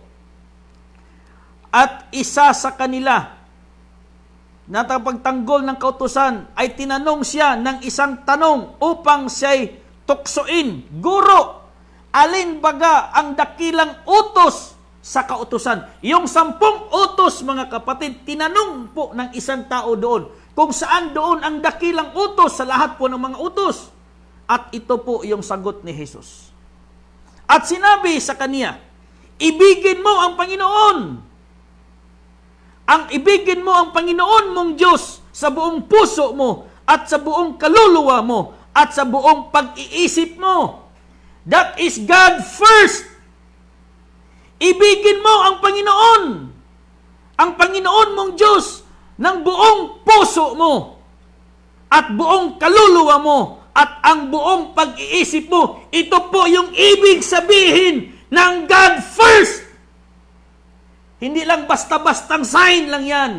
at isa sa kanila, na pagtanggol ng kautusan, ay tinanong siya ng isang tanong upang siya'y tuksoin, Guro, alin baga ang dakilang utos sa kautusan? Yung 10 utos, mga kapatid, tinanong po ng isang tao doon kung saan doon ang dakilang utos sa lahat po ng mga utos. At ito po yung sagot ni Jesus. At sinabi sa kaniya, ibigin mo ang Panginoon. Ang ibigin mo ang Panginoon mong Diyos sa buong puso mo at sa buong kaluluwa mo at sa buong pag-iisip mo. That is God first. Ibigin mo ang Panginoon. Ang Panginoon mong Diyos ng buong puso mo at buong kaluluwa mo at ang buong pag-iisip mo. Ito po yung ibig sabihin ng God first. Hindi lang basta-bastang sign lang yan.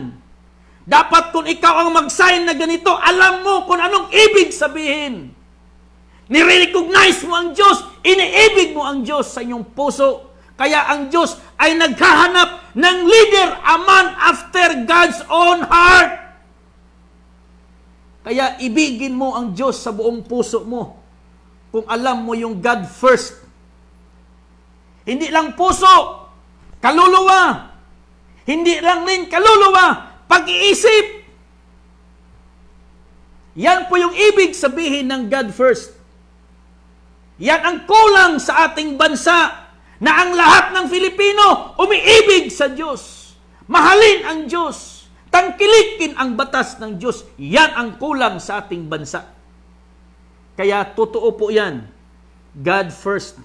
Dapat kung ikaw ang mag-sign na ganito, alam mo kung anong ibig sabihin. Nire-recognize mo ang Diyos, iniibig mo ang Diyos sa inyong puso. Kaya ang Diyos ay naghahanap ng leader, a man after God's own heart. Kaya ibigin mo ang Diyos sa buong puso mo. Kung alam mo yung God first. Hindi lang puso, kaluluwa. Hindi lang rin kaluluwa, pag-iisip. Yan po yung ibig sabihin ng God first. Yan ang kulang sa ating bansa na ang lahat ng Filipino umiibig sa Diyos. Mahalin ang Diyos. Tangkilikin ang batas ng Diyos. Yan ang kulang sa ating bansa. Kaya totoo po yan. God first.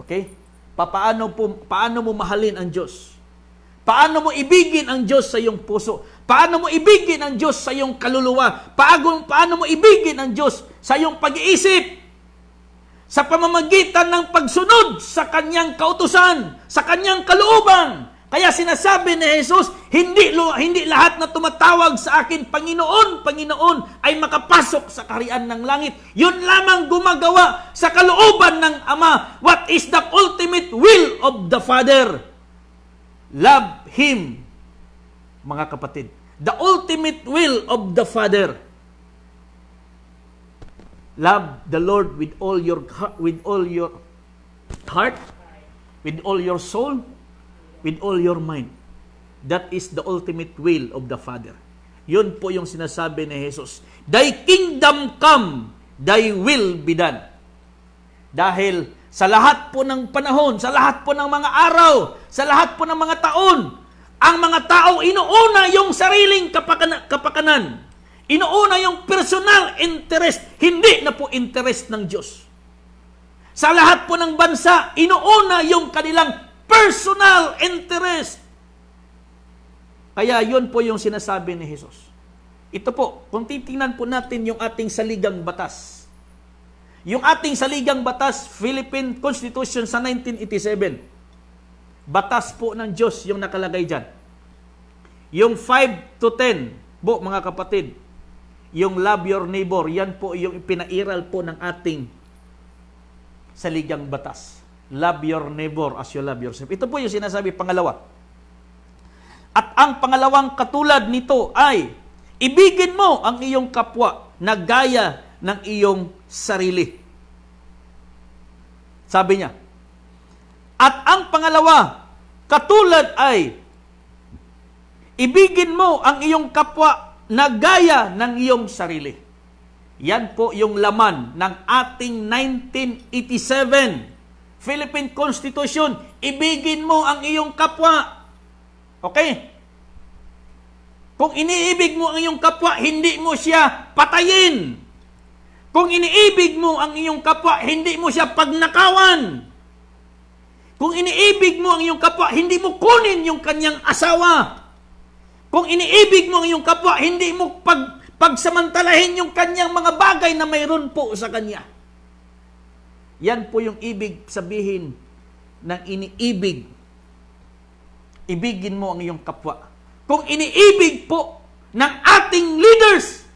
Okay? Paano mo mahalin ang Diyos? Paano mo ibigin ang Diyos sa iyong puso? Paano mo ibigin ang Diyos sa iyong kaluluwa? Paano mo ibigin ang Diyos sa iyong pag-iisip? Sa pamamagitan ng pagsunod sa Kanyang kautusan, sa Kanyang kalooban. Kaya sinasabi ni Jesus, hindi lahat na tumatawag sa akin, Panginoon, Panginoon, ay makapasok sa kaharian ng langit. Yun lamang gumagawa sa kalooban ng Ama. What is the ultimate will of the Father? Love Him, mga kapatid. The ultimate will of the Father. Love the Lord with all your heart, with all your soul, with all your mind. That is the ultimate will of the Father. Yun po yung sinasabi ni Jesus. Thy kingdom come, thy will be done. Dahil sa lahat po ng panahon, sa lahat po ng mga araw, sa lahat po ng mga taon, ang mga tao inuuna yung sariling kapakanan. Inuuna yung personal interest, hindi na po interest ng Diyos. Sa lahat po ng bansa, inuuna yung kanilang personal interest. Kaya yun po yung sinasabi ni Jesus. Ito po, kung titingnan po natin yung ating saligang batas. Yung ating saligang batas, Philippine Constitution sa 1987. Batas po ng Diyos yung nakalagay dyan. Yung 5 to 10, mga kapatid, yung love your neighbor, yan po yung pinairal po ng ating saligang batas. Love your neighbor as you love yourself. Ito po yung sinasabi pangalawa. At ang pangalawang katulad nito ay, ibigin mo ang iyong kapwa na gaya ng iyong sarili. Sabi niya. At ang pangalawa, katulad ay, ibigin mo ang iyong kapwa na gaya ng iyong sarili. Yan po yung laman ng ating 1987 Philippine Constitution. Ibigin mo ang iyong kapwa. Okay? Kung iniibig mo ang iyong kapwa, hindi mo siya patayin. Kung iniibig mo ang iyong kapwa, hindi mo siya pagnakawan. Kung iniibig mo ang iyong kapwa, hindi mo kunin yung kanyang asawa. Kung iniibig mo ang iyong kapwa, hindi mo pagsamantalahin yung kanyang mga bagay na mayroon po sa kanya. Yan po yung ibig sabihin ng iniibig. Ibigin mo ang iyong kapwa. Kung iniibig po ng ating leaders,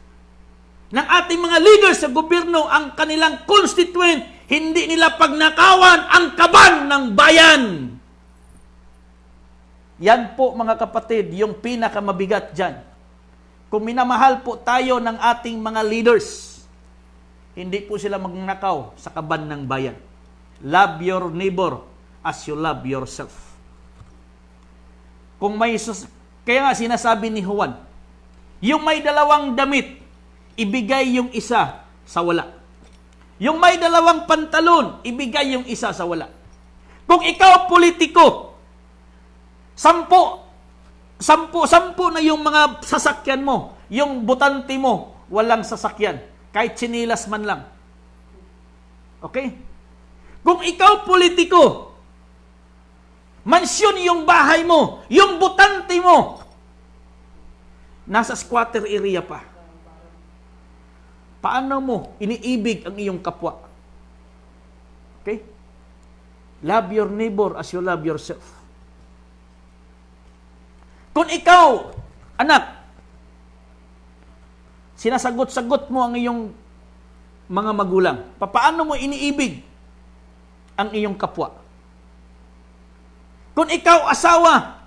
ng ating mga leaders sa gobyerno, ang kanilang constituent, hindi nila pagnakawan ang kaban ng bayan. Yan po mga kapatid, yung pinakamabigat dyan. Kung minamahal po tayo ng ating mga leaders, hindi po sila magnakaw sa kaban ng bayan. Love your neighbor as you love yourself. Kaya nga sinasabi ni Juan, yung may dalawang damit, ibigay yung isa sa wala. Yung may dalawang pantalon, ibigay yung isa sa wala. Kung ikaw politiko, sampu na yung mga sasakyan mo, yung butante mo, walang sasakyan, kahit sinilas man lang. Okay? Kung ikaw politiko, mansyon yung bahay mo, yung butante mo, nasa squatter area pa. Paano mo iniibig ang iyong kapwa? Okay? Love your neighbor as you love yourself. Kung ikaw, anak, sinasagot-sagot mo ang iyong mga magulang, paano mo iniibig ang iyong kapwa? Kung ikaw, asawa,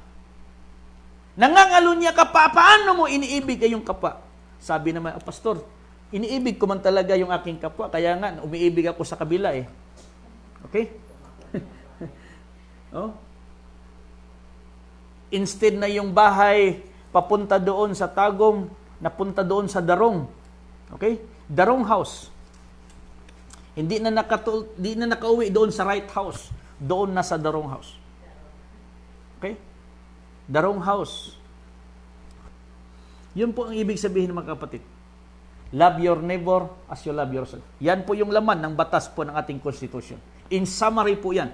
nangangalunya ka pa, paano mo iniibig ang iyong kapwa? Sabi naman, pastor, iniibig ko man talaga yung aking kapwa, kaya nga, umiibig ako sa kabila eh. Okay? Oh? Instead na yung bahay papunta doon sa Tagum, napunta doon sa Darong. Okay? Darong house. Hindi na nakauwi doon sa right house. Doon na sa Darong house. Okay? Darong house. Yun po ang ibig sabihin ng mga kapatid. Love your neighbor as you love yourself. Yan po yung laman ng batas po ng ating Constitution. In summary po yan.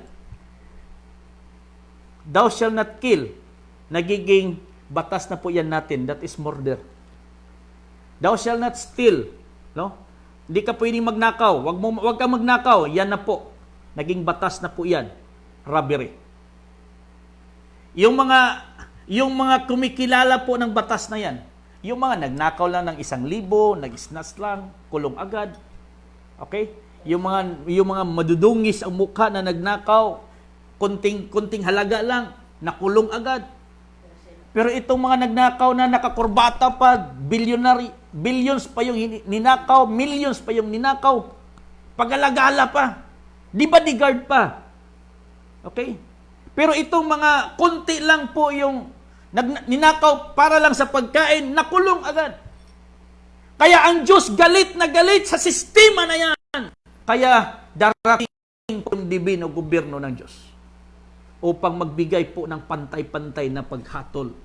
Thou shall not kill. Nagiging batas na po yan natin. That is murder. Thou shall not steal. No? Hindi ka pwedeng magnakaw. Wag ka magnakaw. Yan na po. Naging batas na po yan. Robbery. Yung mga kumikilala po ng batas na yan, yung mga nagnakaw lang ng 1,000, nag-snatch lang, kulong agad. Okay? Yung mga madudungis ang mukha na nagnakaw, kunting halaga lang, nakulong agad. Pero itong mga nagnakaw na nakakurbata pa, billions pa yung ninakaw, millions pa yung ninakaw, pagalagala pa, di bodyguard pa. Okay? Pero itong mga kunti lang po yung ninakaw para lang sa pagkain, nakulong agad. Kaya ang Diyos galit na galit sa sistema na yan. Kaya darating po yung divino gobyerno ng Diyos upang magbigay po ng pantay-pantay na paghatol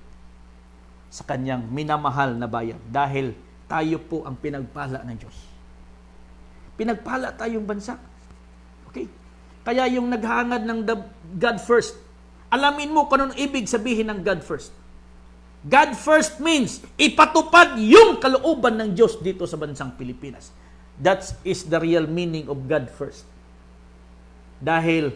sa kanyang minamahal na bayan. Dahil tayo po ang pinagpala ng Diyos. Pinagpala tayong bansa. Okay? Kaya yung naghangad ng God first, alamin mo kung anong ibig sabihin ng God first. God first means ipatupad yung kalooban ng Diyos dito sa bansang Pilipinas. That is the real meaning of God first. Dahil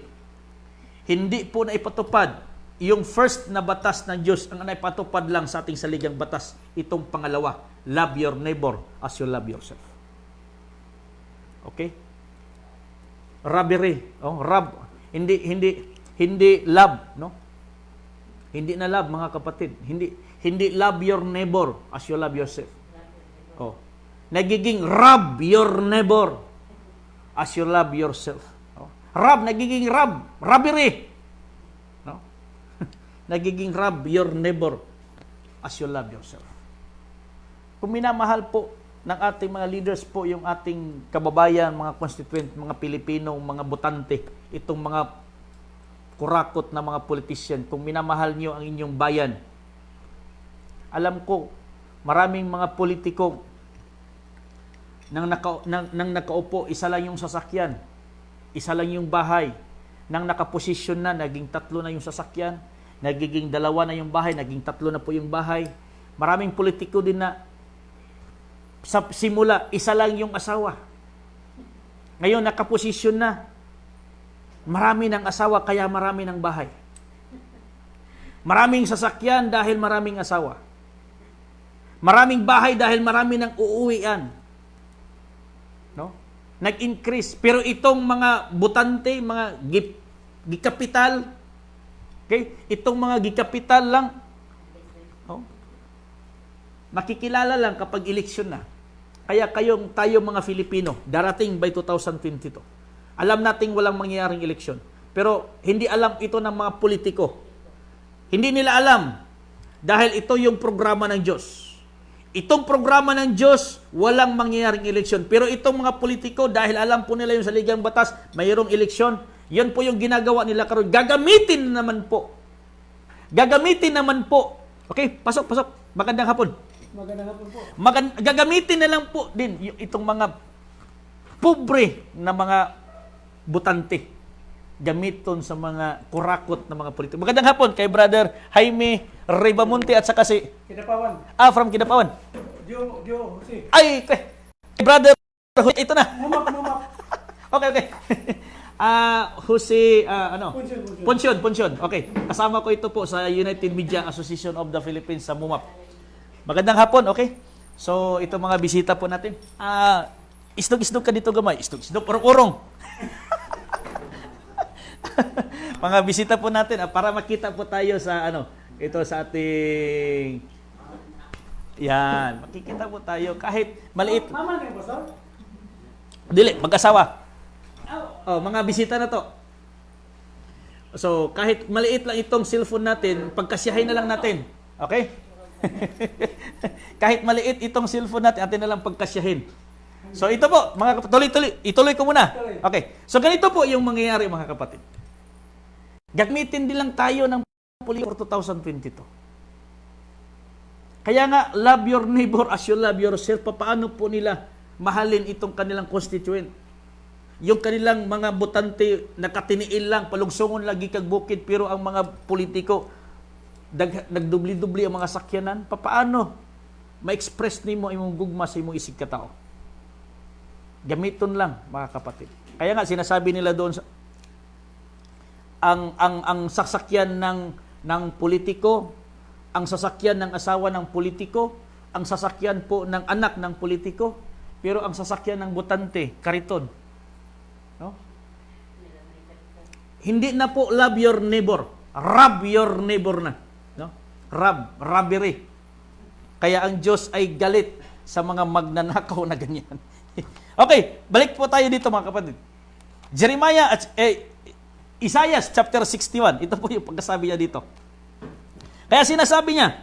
hindi po na ipatupad yung first na batas ng Diyos, ang naipatupad lang sa ating saligang batas, itong pangalawa, love your neighbor as you love yourself. Okay? Robbery, hindi love, no? Hindi na love, mga kapatid. Hindi love your neighbor as you love yourself. Oh. Nagiging rob your neighbor as you love yourself. Oh. Nagiging robbery. No? Nagiging rob your neighbor as you love yourself. Kung minamahal po ng ating mga leaders po yung ating kababayan, mga constituent, mga Pilipino, mga botante, itong mga kurakot na mga politician, kung minamahal niyo ang inyong bayan, alam ko, maraming mga politiko nang nakaupo, isa lang yung sasakyan, isa lang yung bahay, nang nakaposisyon na, naging 3 na yung sasakyan, nagiging 2 na yung bahay, naging 3 na po yung bahay. Maraming politiko din na sa simula, isa lang yung asawa. Ngayon, nakaposisyon na. Marami ng asawa, kaya marami ng bahay. Maraming sasakyan dahil maraming asawa. Maraming bahay dahil marami ng uuwian. No? Nag-increase. Pero itong mga butante, mga gikapital, okay? Itong mga gikapital lang, makikilala lang kapag eleksyon na. Kaya tayo mga Filipino, darating by 2022. Alam nating walang mangyayaring eleksyon. Pero hindi alam ito ng mga politiko. Hindi nila alam. Dahil ito yung programa ng Diyos. Itong programa ng Diyos, walang mangyayaring eleksyon. Pero itong mga politiko, dahil alam po nila yung saligang batas, mayroong eleksyon, yan po yung ginagawa nila karon. Gagamitin naman po. Okay, pasok. Magandang hapon. Magandang hapon po. Gagamitin na lang po din itong mga pobre na mga butante. Gamiton sa mga kurakot na mga politiko. Magandang hapon kay Brother Jaime Ribamonte at saka si Kidapawan. from Kidapawan. Dio, Jose. Ay, kay Brother ito na. Okay, okay. Jose, Poncion. Okay. Kasama ko ito po sa United Media Association of the Philippines sa MUMAP. Magandang hapon, okay? So, ito mga bisita po natin. Isdog-isdog ka dito gamay. Isdog-isdog, urong-urong. Mga bisita po natin para makita po tayo sa ito sa ating yan, makikita po tayo kahit maliit. Mama ni Pastor? Dili, mag-asawa. Oh, mga bisita na to. So, kahit maliit lang itong cellphone natin, pagkasyahin na lang natin. Okay? Kahit maliit itong cellphone natin, atin na lang pagkasyahin. So, ito po, mga kapatid, ituloy ko muna. Okay. So, ganito po yung mangyayari, mga kapatid. Gagmitin din lang tayo ng for 2022. Kaya nga, love your neighbor as you love yourself. Paano po nila mahalin itong kanilang constituent? Yung kanilang mga botante, nakatiniil lang, palugsungon lagi kag bukid, pero ang mga politiko, nagdubli-dubli ang mga sakyanan. Paano ma-express nimo imong gugma sa imong isig katao? Gamiton lang, mga kapatid. Kaya nga, sinasabi nila doon, ang sasakyan ng politiko, ang sasakyan ng asawa ng politiko, ang sasakyan po ng anak ng politiko, pero ang sasakyan ng botante, kariton. No? Hindi na po love your neighbor, rob your neighbor na. No? Robbery. Kaya ang Diyos ay galit sa mga magnanakaw na ganyan. Okay, balik po tayo dito mga kapatid. Isaiah chapter 61, ito po yung pagkasabi niya dito. Kaya sinasabi niya,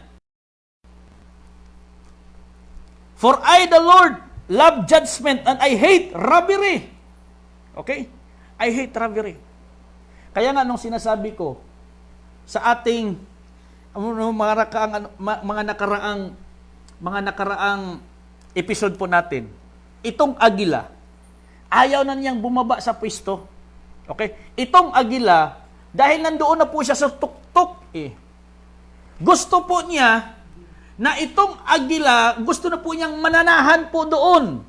for I, the Lord, love judgment and I hate robbery. Okay? I hate robbery. Kaya nga nung sinasabi ko sa ating mga nakaraang episode po natin, itong agila, ayaw na niyang bumaba sa pwesto. Okay? Itong agila, dahil nandoon na po siya sa tuktok gusto po niya na itong agila, gusto na po niyang mananahan po doon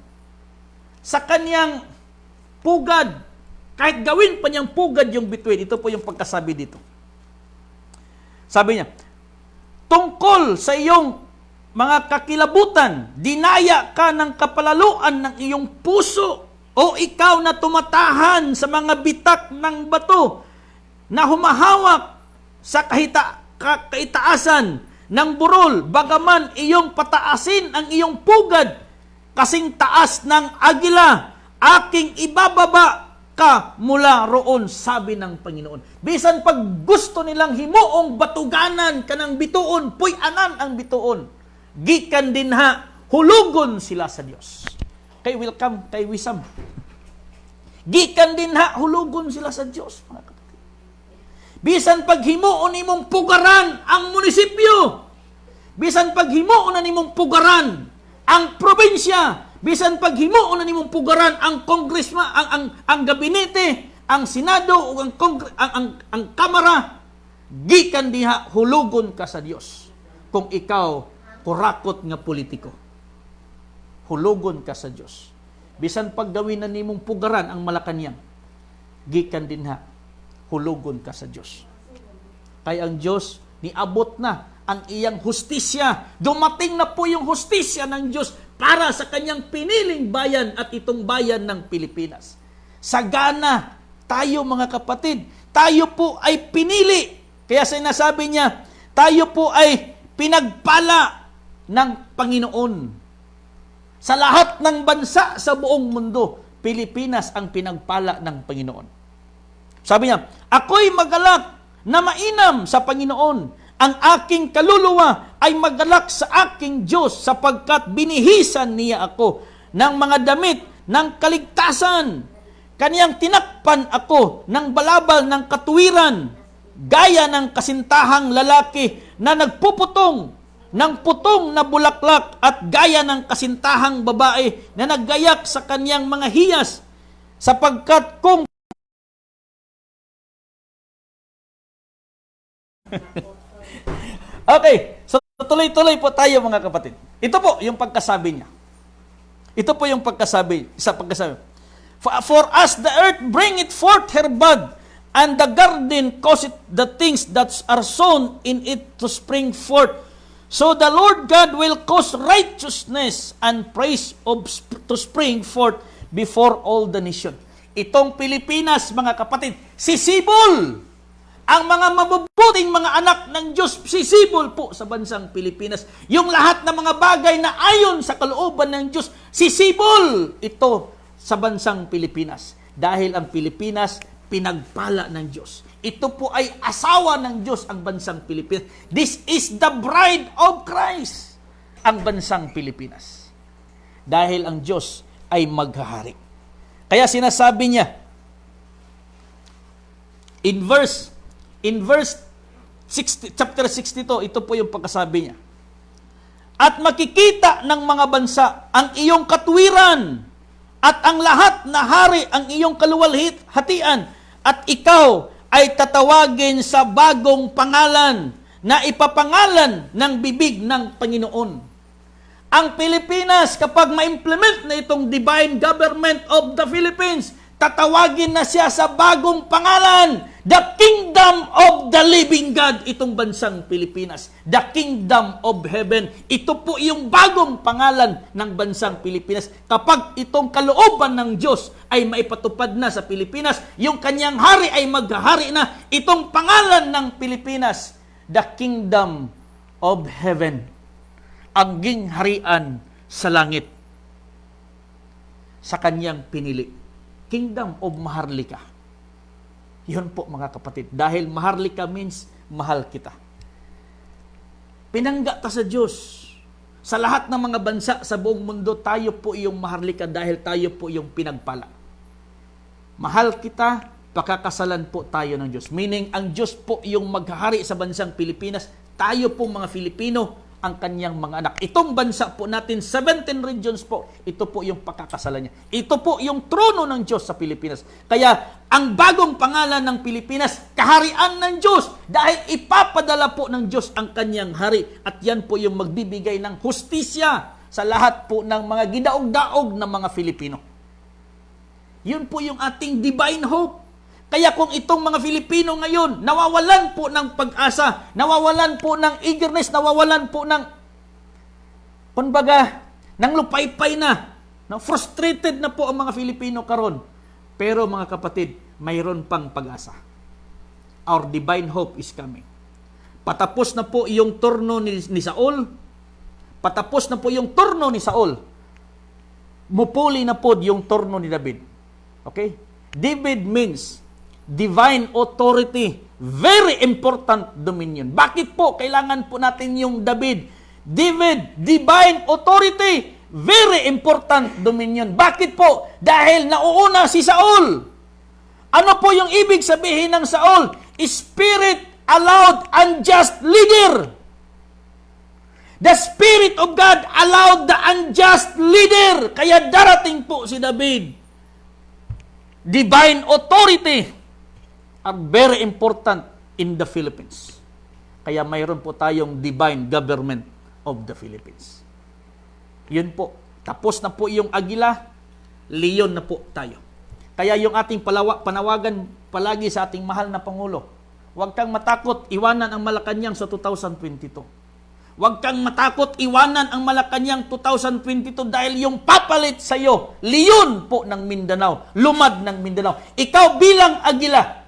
sa kanyang pugad. Kahit gawin pa niyang pugad yung bituin. Ito po yung pagkasabi dito. Sabi niya, tungkol sa iyong mga kakilabutan, dinaya ka ng kapalaluan ng iyong puso, o ikaw na tumatahan sa mga bitak ng bato na humahawak sa kaitaasan ng burol, bagaman iyong pataasin ang iyong pugad, kasing taas ng agila, aking ibababa ka mula roon, sabi ng Panginoon. Bisan pag gusto nilang himuong batuganan kanang bituon, puy-anan ang bituon, gikan din hulugon sila sa Dios. Kay welcome, kay wisam. Gikan din hulugon sila sa Dios, mga kapatid. Bisan paghimuon imong pugaran ang munisipyo, bisan paghimuon na nimong pugaran ang probinsya, bisan paghimuon na nimong pugaran ang congressman, ang gabinete, ang senado, ang kamara, gikan diha hulugon ka sa Dios. Kung ikaw kurakot nga politiko, hulugon ka sa Dios. Bisan paggawin na nimong pugaran ang Malacañang, gikan din hulugon ka sa Diyos. Kaya ang Diyos, niabot na ang iyang hustisya. Dumating na po yung hustisya ng Diyos para sa kanyang piniling bayan at itong bayan ng Pilipinas. Sagana tayo mga kapatid. Tayo po ay pinili. Kaya sinasabi niya, tayo po ay pinagpala ng Panginoon. Sa lahat ng bansa sa buong mundo, Pilipinas ang pinagpala ng Panginoon. Sabi niya, ako'y magalak na mainam sa Panginoon. Ang aking kaluluwa ay magalak sa aking Diyos sapagkat binihisan niya ako ng mga damit ng kaligtasan. Kaniyang tinakpan ako ng balabal ng katuwiran, gaya ng kasintahang lalaki na nagpuputong ng putong na bulaklak at gaya ng kasintahang babae na naggayak sa kaniyang mga hiyas, sapagkat kung okay, so tuloy-tuloy po tayo mga kapatid. Ito po yung pagkasabi niya. Ito po yung pagkasabi, isa pagkasabi. For as the earth bringeth forth her bud, and the garden causeth the things that are sown in it to spring forth, so the Lord God will cause righteousness and praise to spring forth before all the nation. Itong Pilipinas, mga kapatid, sisibol! Ang mga mabubuting mga anak ng Diyos, sisibol po sa bansang Pilipinas. Yung lahat ng mga bagay na ayon sa kalooban ng Diyos, sisibol ito sa bansang Pilipinas. Dahil ang Pilipinas, pinagpala ng Diyos. Ito po ay asawa ng Diyos, ang bansang Pilipinas. This is the bride of Christ, ang bansang Pilipinas. Dahil ang Diyos ay maghahari. Kaya sinasabi niya, in verse 60, chapter 62, ito po yung pagkasabi niya. At makikita ng mga bansa ang iyong katwiran at ang lahat na hari ang iyong kaluwalhatian at ikaw ay tatawagin sa bagong pangalan na ipapangalan ng bibig ng Panginoon. Ang Pilipinas, kapag ma-implement na itong divine government of the Philippines, tatawagin na siya sa bagong pangalan, the kingdom of the living God, itong bansang Pilipinas. The kingdom of heaven. Ito po yung bagong pangalan ng bansang Pilipinas. Kapag itong kalooban ng Diyos ay maipatupad na sa Pilipinas, yung kanyang hari ay maghahari na, itong pangalan ng Pilipinas, the kingdom of heaven. Ang gingharian sa langit. Sa kanyang pinili. Kingdom of Maharlika. Yun po mga kapatid. Dahil Maharlika means mahal kita. Pinangga ta sa Diyos. Sa lahat ng mga bansa sa buong mundo, tayo po yung Maharlika dahil tayo po yung pinagpala. Mahal kita, pakakasalan po tayo ng Diyos. Meaning, ang Diyos po yung maghahari sa bansang Pilipinas. Tayo po mga Filipino, ang kanyang mga anak. Itong bansa po natin, 17 regions po, ito po yung pakakasalan niya. Ito po yung trono ng Diyos sa Pilipinas. Kaya, ang bagong pangalan ng Pilipinas, kaharian ng Diyos, dahil ipapadala po ng Diyos ang kanyang hari. At yan po yung magbibigay ng hustisya sa lahat po ng mga gidaog-daog ng mga Filipino. Yun po yung ating divine hope. Kaya kung itong mga Filipino ngayon, nawawalan po ng pag-asa, nawawalan po ng eagerness, nawawalan po ng, kumbaga, ng lupaypay na frustrated na po ang mga Filipino karon. Pero mga kapatid, mayroon pang pag-asa. Our divine hope is coming. Patapos na po yung turno ni Saul, patapos na po yung turno ni Saul, mupuli na po yung turno ni David. Okay? David means divine authority, very important dominion. Bakit po kailangan po natin yung David? David, divine authority, very important dominion. Bakit po? Dahil nauuna si Saul. Ano po yung ibig sabihin ng Saul? Spirit allowed unjust leader. The Spirit of God allowed the unjust leader. Kaya darating po si David. Divine authority are very important in the Philippines. Kaya mayroon po tayong divine government of the Philippines. Yun po. Tapos na po yung agila, leon na po tayo. Kaya yung ating panawagan palagi sa ating mahal na Pangulo, huwag kang matakot, iwanan ang Malacanang sa 2022. Huwag kang matakot, iwanan ang Malacanang 2022 dahil yung papalit sa iyo, leon po ng Mindanao, lumad ng Mindanao. Ikaw bilang agila,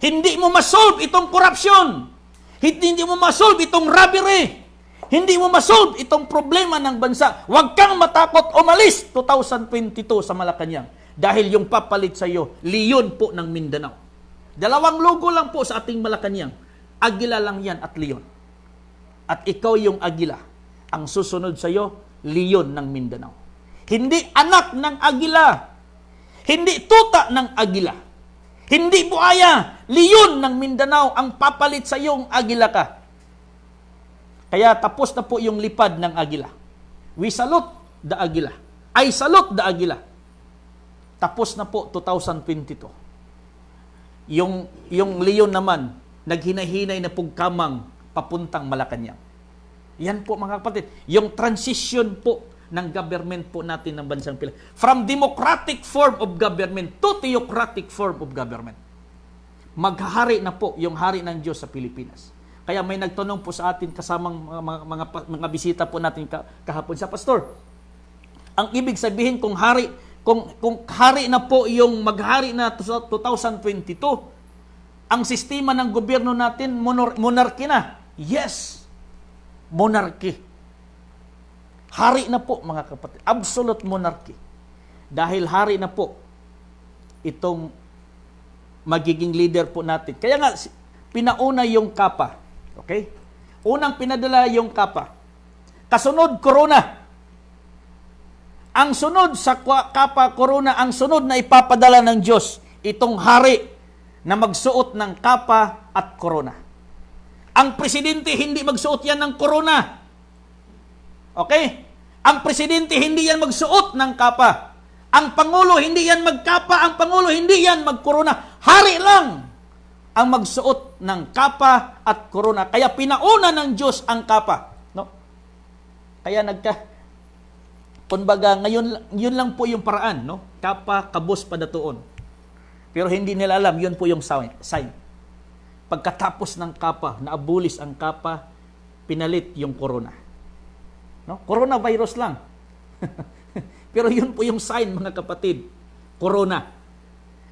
hindi mo masolve itong korupsyon. Hindi mo masolve itong robbery. Hindi mo masolve itong problema ng bansa. Huwag kang matakot, umalis 2022 sa Malacanang. Dahil yung papalit sa iyo, leon po ng Mindanao. Dalawang logo lang po sa ating Malacanang. Agila lang yan at leon. At ikaw yung agila. Ang susunod sa iyo, leon ng Mindanao. Hindi anak ng agila. Hindi tuta ng agila. Hindi buaya, leon ng Mindanao ang papalit sa iyong agila ka. Kaya tapos na po yung lipad ng agila. We salute the agila. I salute the agila. Tapos na po 2022. Yung leon naman, naghinahinay na pugkamang papuntang Malacanang. Yan po mga kapatid. Yung transition po ng government po natin ng bansang Pilipinas. From democratic form of government to theocratic form of government. Maghahari na po yung hari ng Diyos sa Pilipinas. Kaya may nagtanong po sa atin kasamang mga bisita po natin kahapon sa pastor. Ang ibig sabihin kung hari na po yung maghari na 2022, ang sistema ng gobyerno natin monarchy na. Yes. Monarchy. Hari na po mga kapatid. Absolute monarchy. Dahil hari na po itong magiging leader po natin. Kaya nga, pinauna yung kapa. Okay? Unang pinadala yung kapa. Kasunod, corona. Ang sunod sa kapa, corona, ang sunod na ipapadala ng Diyos, itong hari na magsuot ng kapa at corona. Ang presidente, hindi magsuot yan ng corona. Okay? Ang presidente, hindi yan magsuot ng kapa. Ang pangulo, hindi yan magkapa. Ang pangulo, hindi yan magkorona. Hari lang ang magsuot ng kapa at corona. Kaya pinauna ng Diyos ang kapa. No? Kaya kumbaga, ngayon, yun lang po yung paraan. No? Kapa, kabos, padatuon. Pero hindi nila alam, yun po yung sign. Pagkatapos ng kapa, naabulis ang kapa, pinalit yung corona. No? Coronavirus lang. Pero yun po yung sign, mga kapatid. Corona.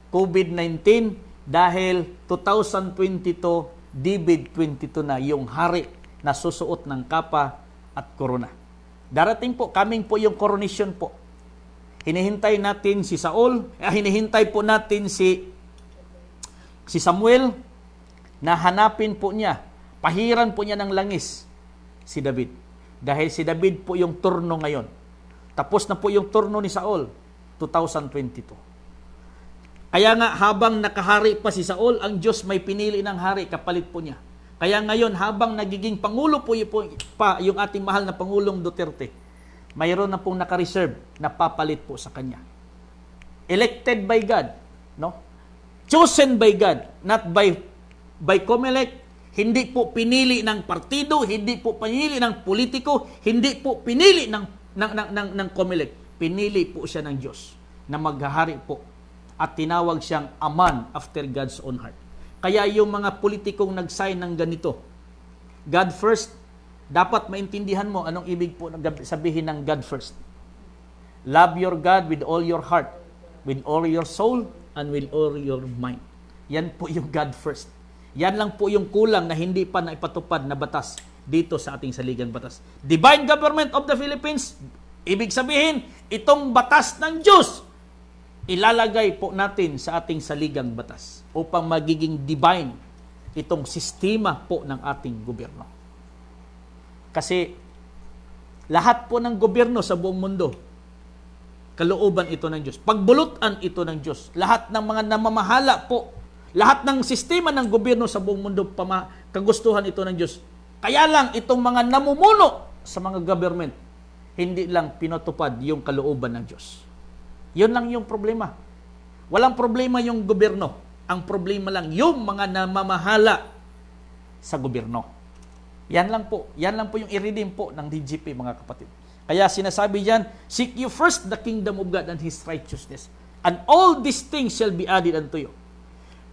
COVID-19 dahil 2022, COVID-22 na yung hari na susuot ng kapa at corona. Darating po, coming po yung coronation po. Hinihintay natin si Saul, hinihintay po natin si Samuel na hanapin po niya, pahiran po niya ng langis si David. Dahil si David po yung turno ngayon. Tapos na po yung turno ni Saul, 2022. Kaya nga, habang nakahari pa si Saul, ang Diyos may pinili ng hari, kapalit po niya. Kaya ngayon, habang nagiging pangulo po yung ating mahal na Pangulong Duterte, mayroon na pong naka-reserve na papalit po sa kanya. Elected by God, no? Chosen by God, not by COMELEC, hindi po pinili ng partido, hindi po pinili ng politiko, hindi po pinili ng COMELEC. Pinili po siya ng Diyos na maghahari po at tinawag siyang a man after God's own heart. Kaya yung mga politikong nag-sign ng ganito, God first, dapat maintindihan mo anong ibig po sabihin ng God first. Love your God with all your heart, with all your soul, and with all your mind. Yan po yung God first. Yan lang po yung kulang na hindi pa naipatupad na batas dito sa ating saligang batas. Divine Government of the Philippines, ibig sabihin, itong batas ng Diyos, ilalagay po natin sa ating saligang batas upang magiging divine itong sistema po ng ating gobyerno. Kasi lahat po ng gobyerno sa buong mundo, kalooban ito ng Diyos. Pagbulutan ito ng Diyos. Lahat ng mga namamahala po, lahat ng sistema ng gobyerno sa buong mundo, kagustuhan ito ng Diyos. Kaya lang itong mga namumuno sa mga government, hindi lang pinatupad yung kalooban ng Diyos. Yun lang yung problema. Walang problema yung gobyerno. Ang problema lang yung mga namamahala sa gobyerno. Yan lang po yung i-redeem po ng DGP, mga kapatid. Kaya sinasabi diyan, seek you first the kingdom of God and His righteousness, and all these things shall be added unto you.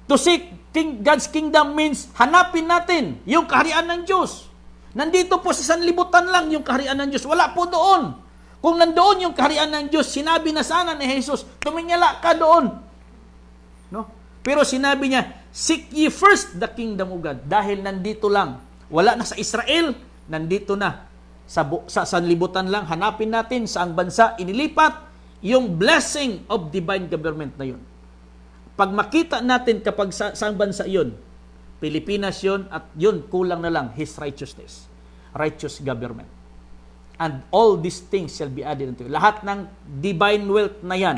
To seek God's kingdom means hanapin natin yung kaharian ng Diyos. Nandito po sa sanlibutan lang yung kaharian ng Diyos. Wala po doon. Kung nandoon yung kaharian ng Diyos, sinabi na sana ni Jesus, tumingala ka doon. No? Pero sinabi niya, seek ye first the kingdom of God. Dahil nandito lang. Wala na sa Israel, nandito na. Sa sanlibutan lang, hanapin natin saang bansa inilipat yung blessing of divine government na yun. Pag makita natin kapag saang bansa yun, Pilipinas yun, at yun, kulang na lang, His righteousness. Righteous government. And all these things shall be added unto you. Lahat ng divine wealth na yan,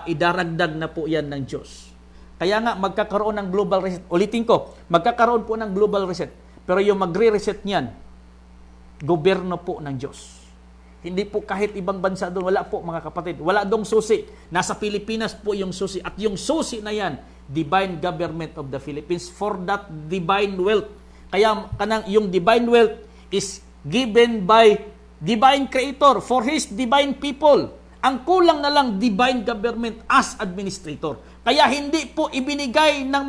idaragdag na po yan ng Diyos. Kaya nga, magkakaroon ng global reset. Ulitin ko, magkakaroon po ng global reset. Pero yung magre-reset niyan, gobyerno po ng Diyos. Hindi po kahit ibang bansa doon. Wala po, mga kapatid. Wala dong susi. Nasa Pilipinas po yung susi. At yung susi na yan, divine government of the Philippines for that divine wealth. Kaya yung divine wealth is given by divine creator for His divine people. Ang kulang na lang, divine government as administrator. Kaya hindi po ibinigay ng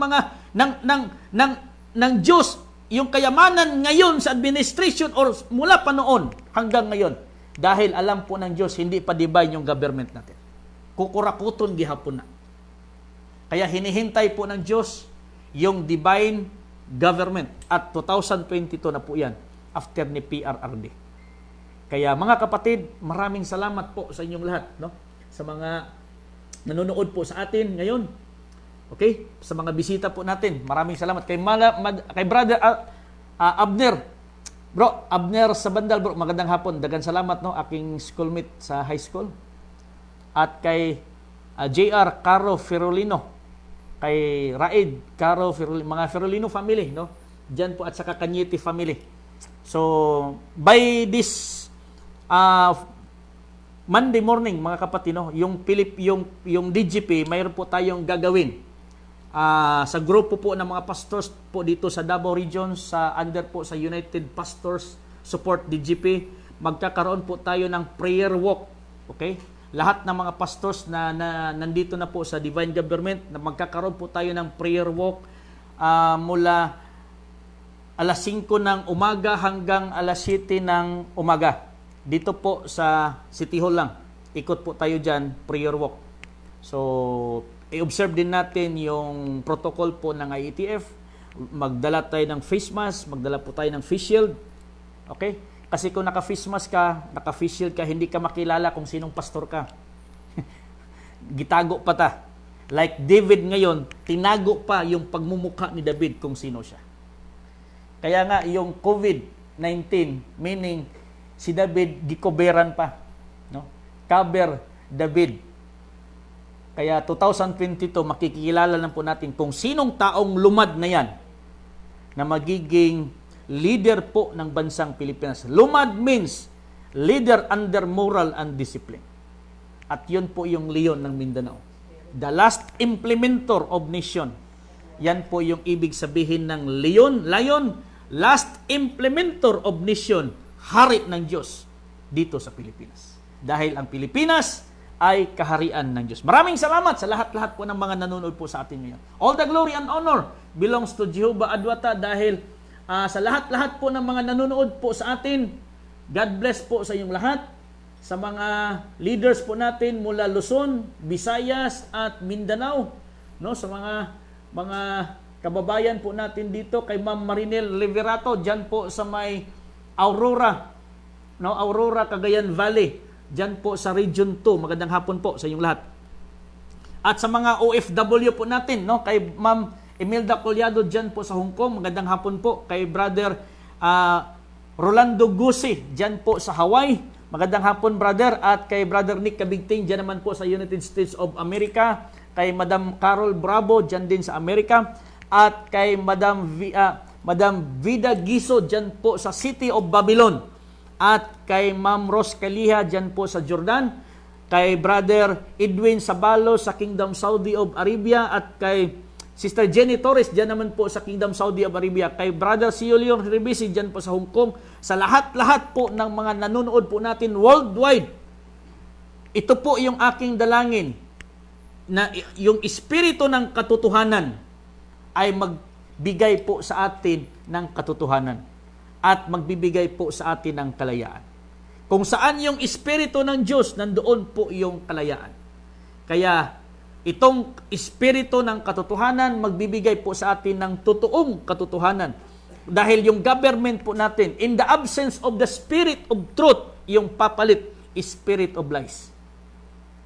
Diyos yung kayamanan ngayon sa administration or mula pa noon hanggang ngayon. Dahil alam po ng Diyos, hindi pa divine yung government natin. Kukurakuton gihapon na. Kaya hinihintay po ng Diyos yung divine government. At 2022 na po yan after ni PRRD. Kaya mga kapatid, maraming salamat po sa inyong lahat, no? Sa mga nanonood po sa atin ngayon. Okay? Sa mga bisita po natin. Maraming salamat kay Brother Abner. Bro, Abner sa Bandal, bro. Magandang hapon. Dagan salamat, no? Aking schoolmate sa high school. At kay JR Caro Ferolino. Kay Raid Caro Ferolino. Mga Ferolino family, no? Diyan po at saka Cañete family. So, by this Monday morning, mga kapatid, no? Yung DGP, mayroon po tayong gagawin. Sa grupo po ng mga pastors po dito sa Davao Region, sa under po sa United Pastors Support DGP, magkakaroon po tayo ng prayer walk. Okay? Lahat ng mga pastors na nandito na po sa Divine Government, na magkakaroon po tayo ng prayer walk mula alas 5 ng umaga hanggang alas 7 ng umaga. Dito po sa City Hall lang. Ikot po tayo dyan, prayer walk. So, i-observe din natin yung protocol po ng IETF. Magdala tayo ng face mask, magdala po tayo ng face shield. Okay? Kasi kung naka-face mask ka, naka-face shield ka, hindi ka makilala kung sinong pastor ka. Gitago pa ta. Like David ngayon, tinago pa yung pagmumukha ni David kung sino siya. Kaya nga, yung COVID-19, meaning si David, gikoberan pa. No? Cover David. Kaya 2022, makikilala lang po natin kung sinong taong lumad na yan na magiging leader po ng bansang Pilipinas. Lumad means leader under moral and discipline. At yun po yung leon ng Mindanao. The last implementer of nation. Yan po yung ibig sabihin ng lion, last implementer of nation, hari ng Diyos dito sa Pilipinas. Dahil ang Pilipinas ay kaharian ng Diyos. Maraming salamat sa lahat-lahat po ng mga nanonood po sa atin ngayon. All the glory and honor belongs to Jehovah Adwata dahil sa lahat-lahat po ng mga nanonood po sa atin, God bless po sa inyong lahat. Sa mga leaders po natin mula Luzon, Visayas at Mindanao, no, sa mga kababayan po natin dito kay Ma'am Marinel Riverato diyan po sa may Aurora, no, Aurora Cagayan Valley. Diyan po sa Region 2. Magandang hapon po sa inyong lahat. At sa mga OFW po natin, no, kay Ma'am Imelda Collado diyan po sa Hong Kong. Magandang hapon po. Kay Brother Rolando Gusi diyan po sa Hawaii. Magandang hapon, brother. At kay Brother Nick Kabigting diyan naman po sa United States of America. Kay Madam Carol Bravo diyan din sa Amerika. At kay Madam Vida Giso diyan po sa City of Babylon. At kay Ma'am Rose Kaliha dyan po sa Jordan, kay Brother Edwin Sabalo sa Kingdom Saudi of Arabia, at kay Sister Jenny Torres dyan naman po sa Kingdom Saudi of Arabia, kay Brother Siolion Ribisi dyan po sa Hong Kong, sa lahat-lahat po ng mga nanonood po natin worldwide. Ito po yung aking dalangin, na yung espiritu ng katotohanan ay magbigay po sa atin ng katotohanan at magbibigay po sa atin ng kalayaan. Kung saan yung espiritu ng Diyos, nandoon po yung kalayaan. Kaya itong espiritu ng katotohanan magbibigay po sa atin ng totoong katotohanan. Dahil yung government po natin, in the absence of the spirit of truth, yung papalit, spirit of lies.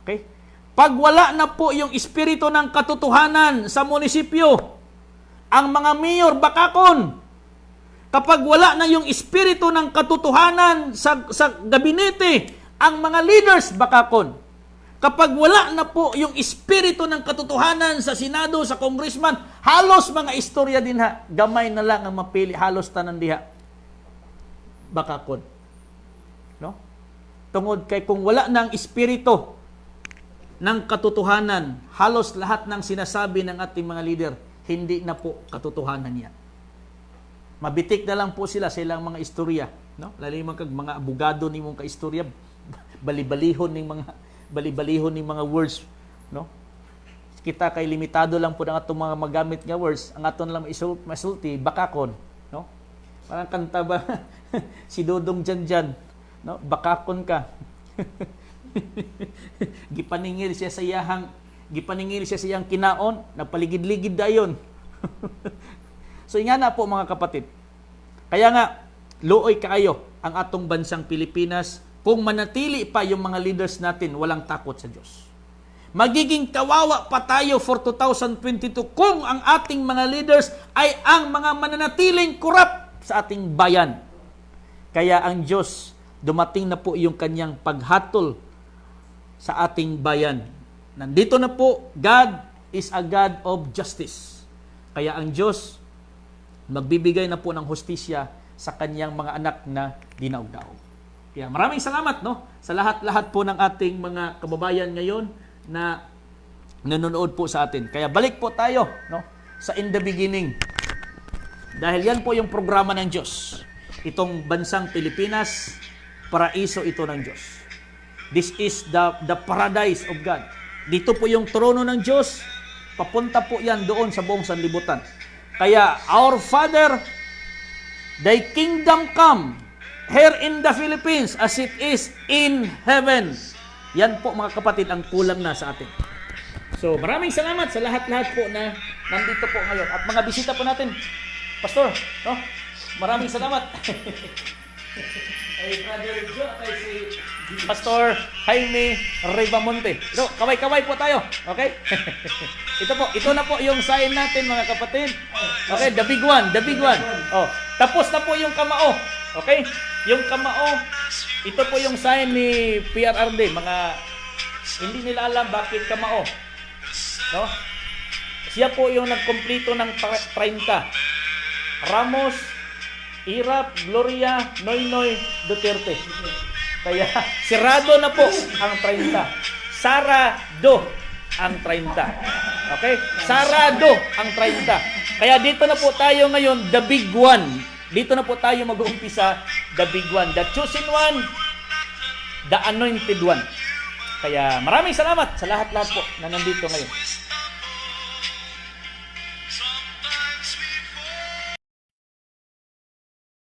Okay? Pag wala na po yung espiritu ng katotohanan sa munisipyo, ang mga mayor bakakon. Kapag wala na yung espiritu ng katotohanan sa gabinete, ang mga leaders bakakon. Kapag wala na po yung espiritu ng katotohanan sa Senado, sa congressman, halos mga istorya din ha, gamay na lang ang mapili, halos tanan diha. Bakakon. No? Tungod kay kung wala na ang espiritu ng katotohanan, halos lahat ng sinasabi ng ating mga leader, hindi na po katotohanan yan. Mabitik na lang po silang mga istorya. no? Lalo kag mga abogado nimong kaistorya, balibalihon ning mga words, no? Kita kay limitado lang po ang atong mga magamit nga words, ang aton lang masulti bakakon, no? Parang kanta ba si Dodong Janjan, no? Bakakon ka. gipaningil siya sa iyang kinaon, napaligid-ligid dayon. So nga na po mga kapatid. Kaya nga luoy kaayo ang atong bansang Pilipinas kung manatili pa yung mga leaders natin walang takot sa Diyos. Magiging kawawa pa tayo for 2022 kung ang ating mga leaders ay ang mga mananatiling korap sa ating bayan. Kaya ang Diyos, dumating na po yung kanyang paghatol sa ating bayan. Nandito na po, God is a God of justice. Kaya ang Diyos, magbibigay na po ng hustisya sa kanyang mga anak na dinaog-daog. Kaya maraming salamat, no, sa lahat-lahat po ng ating mga kababayan ngayon na nanonood po sa atin. Kaya balik po tayo, no, sa in the beginning. Dahil yan po yung programa ng Diyos. Itong bansang Pilipinas, paraiso ito ng Diyos. This is the paradise of God. Dito po yung trono ng Diyos. Papunta po yan doon sa buong sanlibutan. Kaya, our Father, thy kingdom come here in the Philippines as it is in heaven. Yan po mga kapatid ang kulang na sa atin. So, maraming salamat sa lahat-lahat po na nandito po ngayon. At mga bisita po natin, Pastor, no? Maraming salamat. Ay, Brother Joe, kay si Pastor Jaime Ribamonte. Ito, kaway-kaway po tayo. Okay? Ito na po yung sign natin mga kapatid. Okay, the big one. Oh, tapos na po yung kamao. Okay? Yung kamao, ito po yung sign ni PRRD. Mga hindi nila alam bakit kamao. No? Siya po yung nagkumpleto ng 30. Ramos, Irap, Gloria, Noynoy, Duterte. Kaya, sirado na po ang 30. Sarado ang 30. Okay? Sarado ang 30. Kaya dito na po tayo ngayon, the big one. Dito na po tayo mag-uumpisa, the big one. The chosen one, the anointed one. Kaya maraming salamat sa lahat-lahat po na nandito ngayon.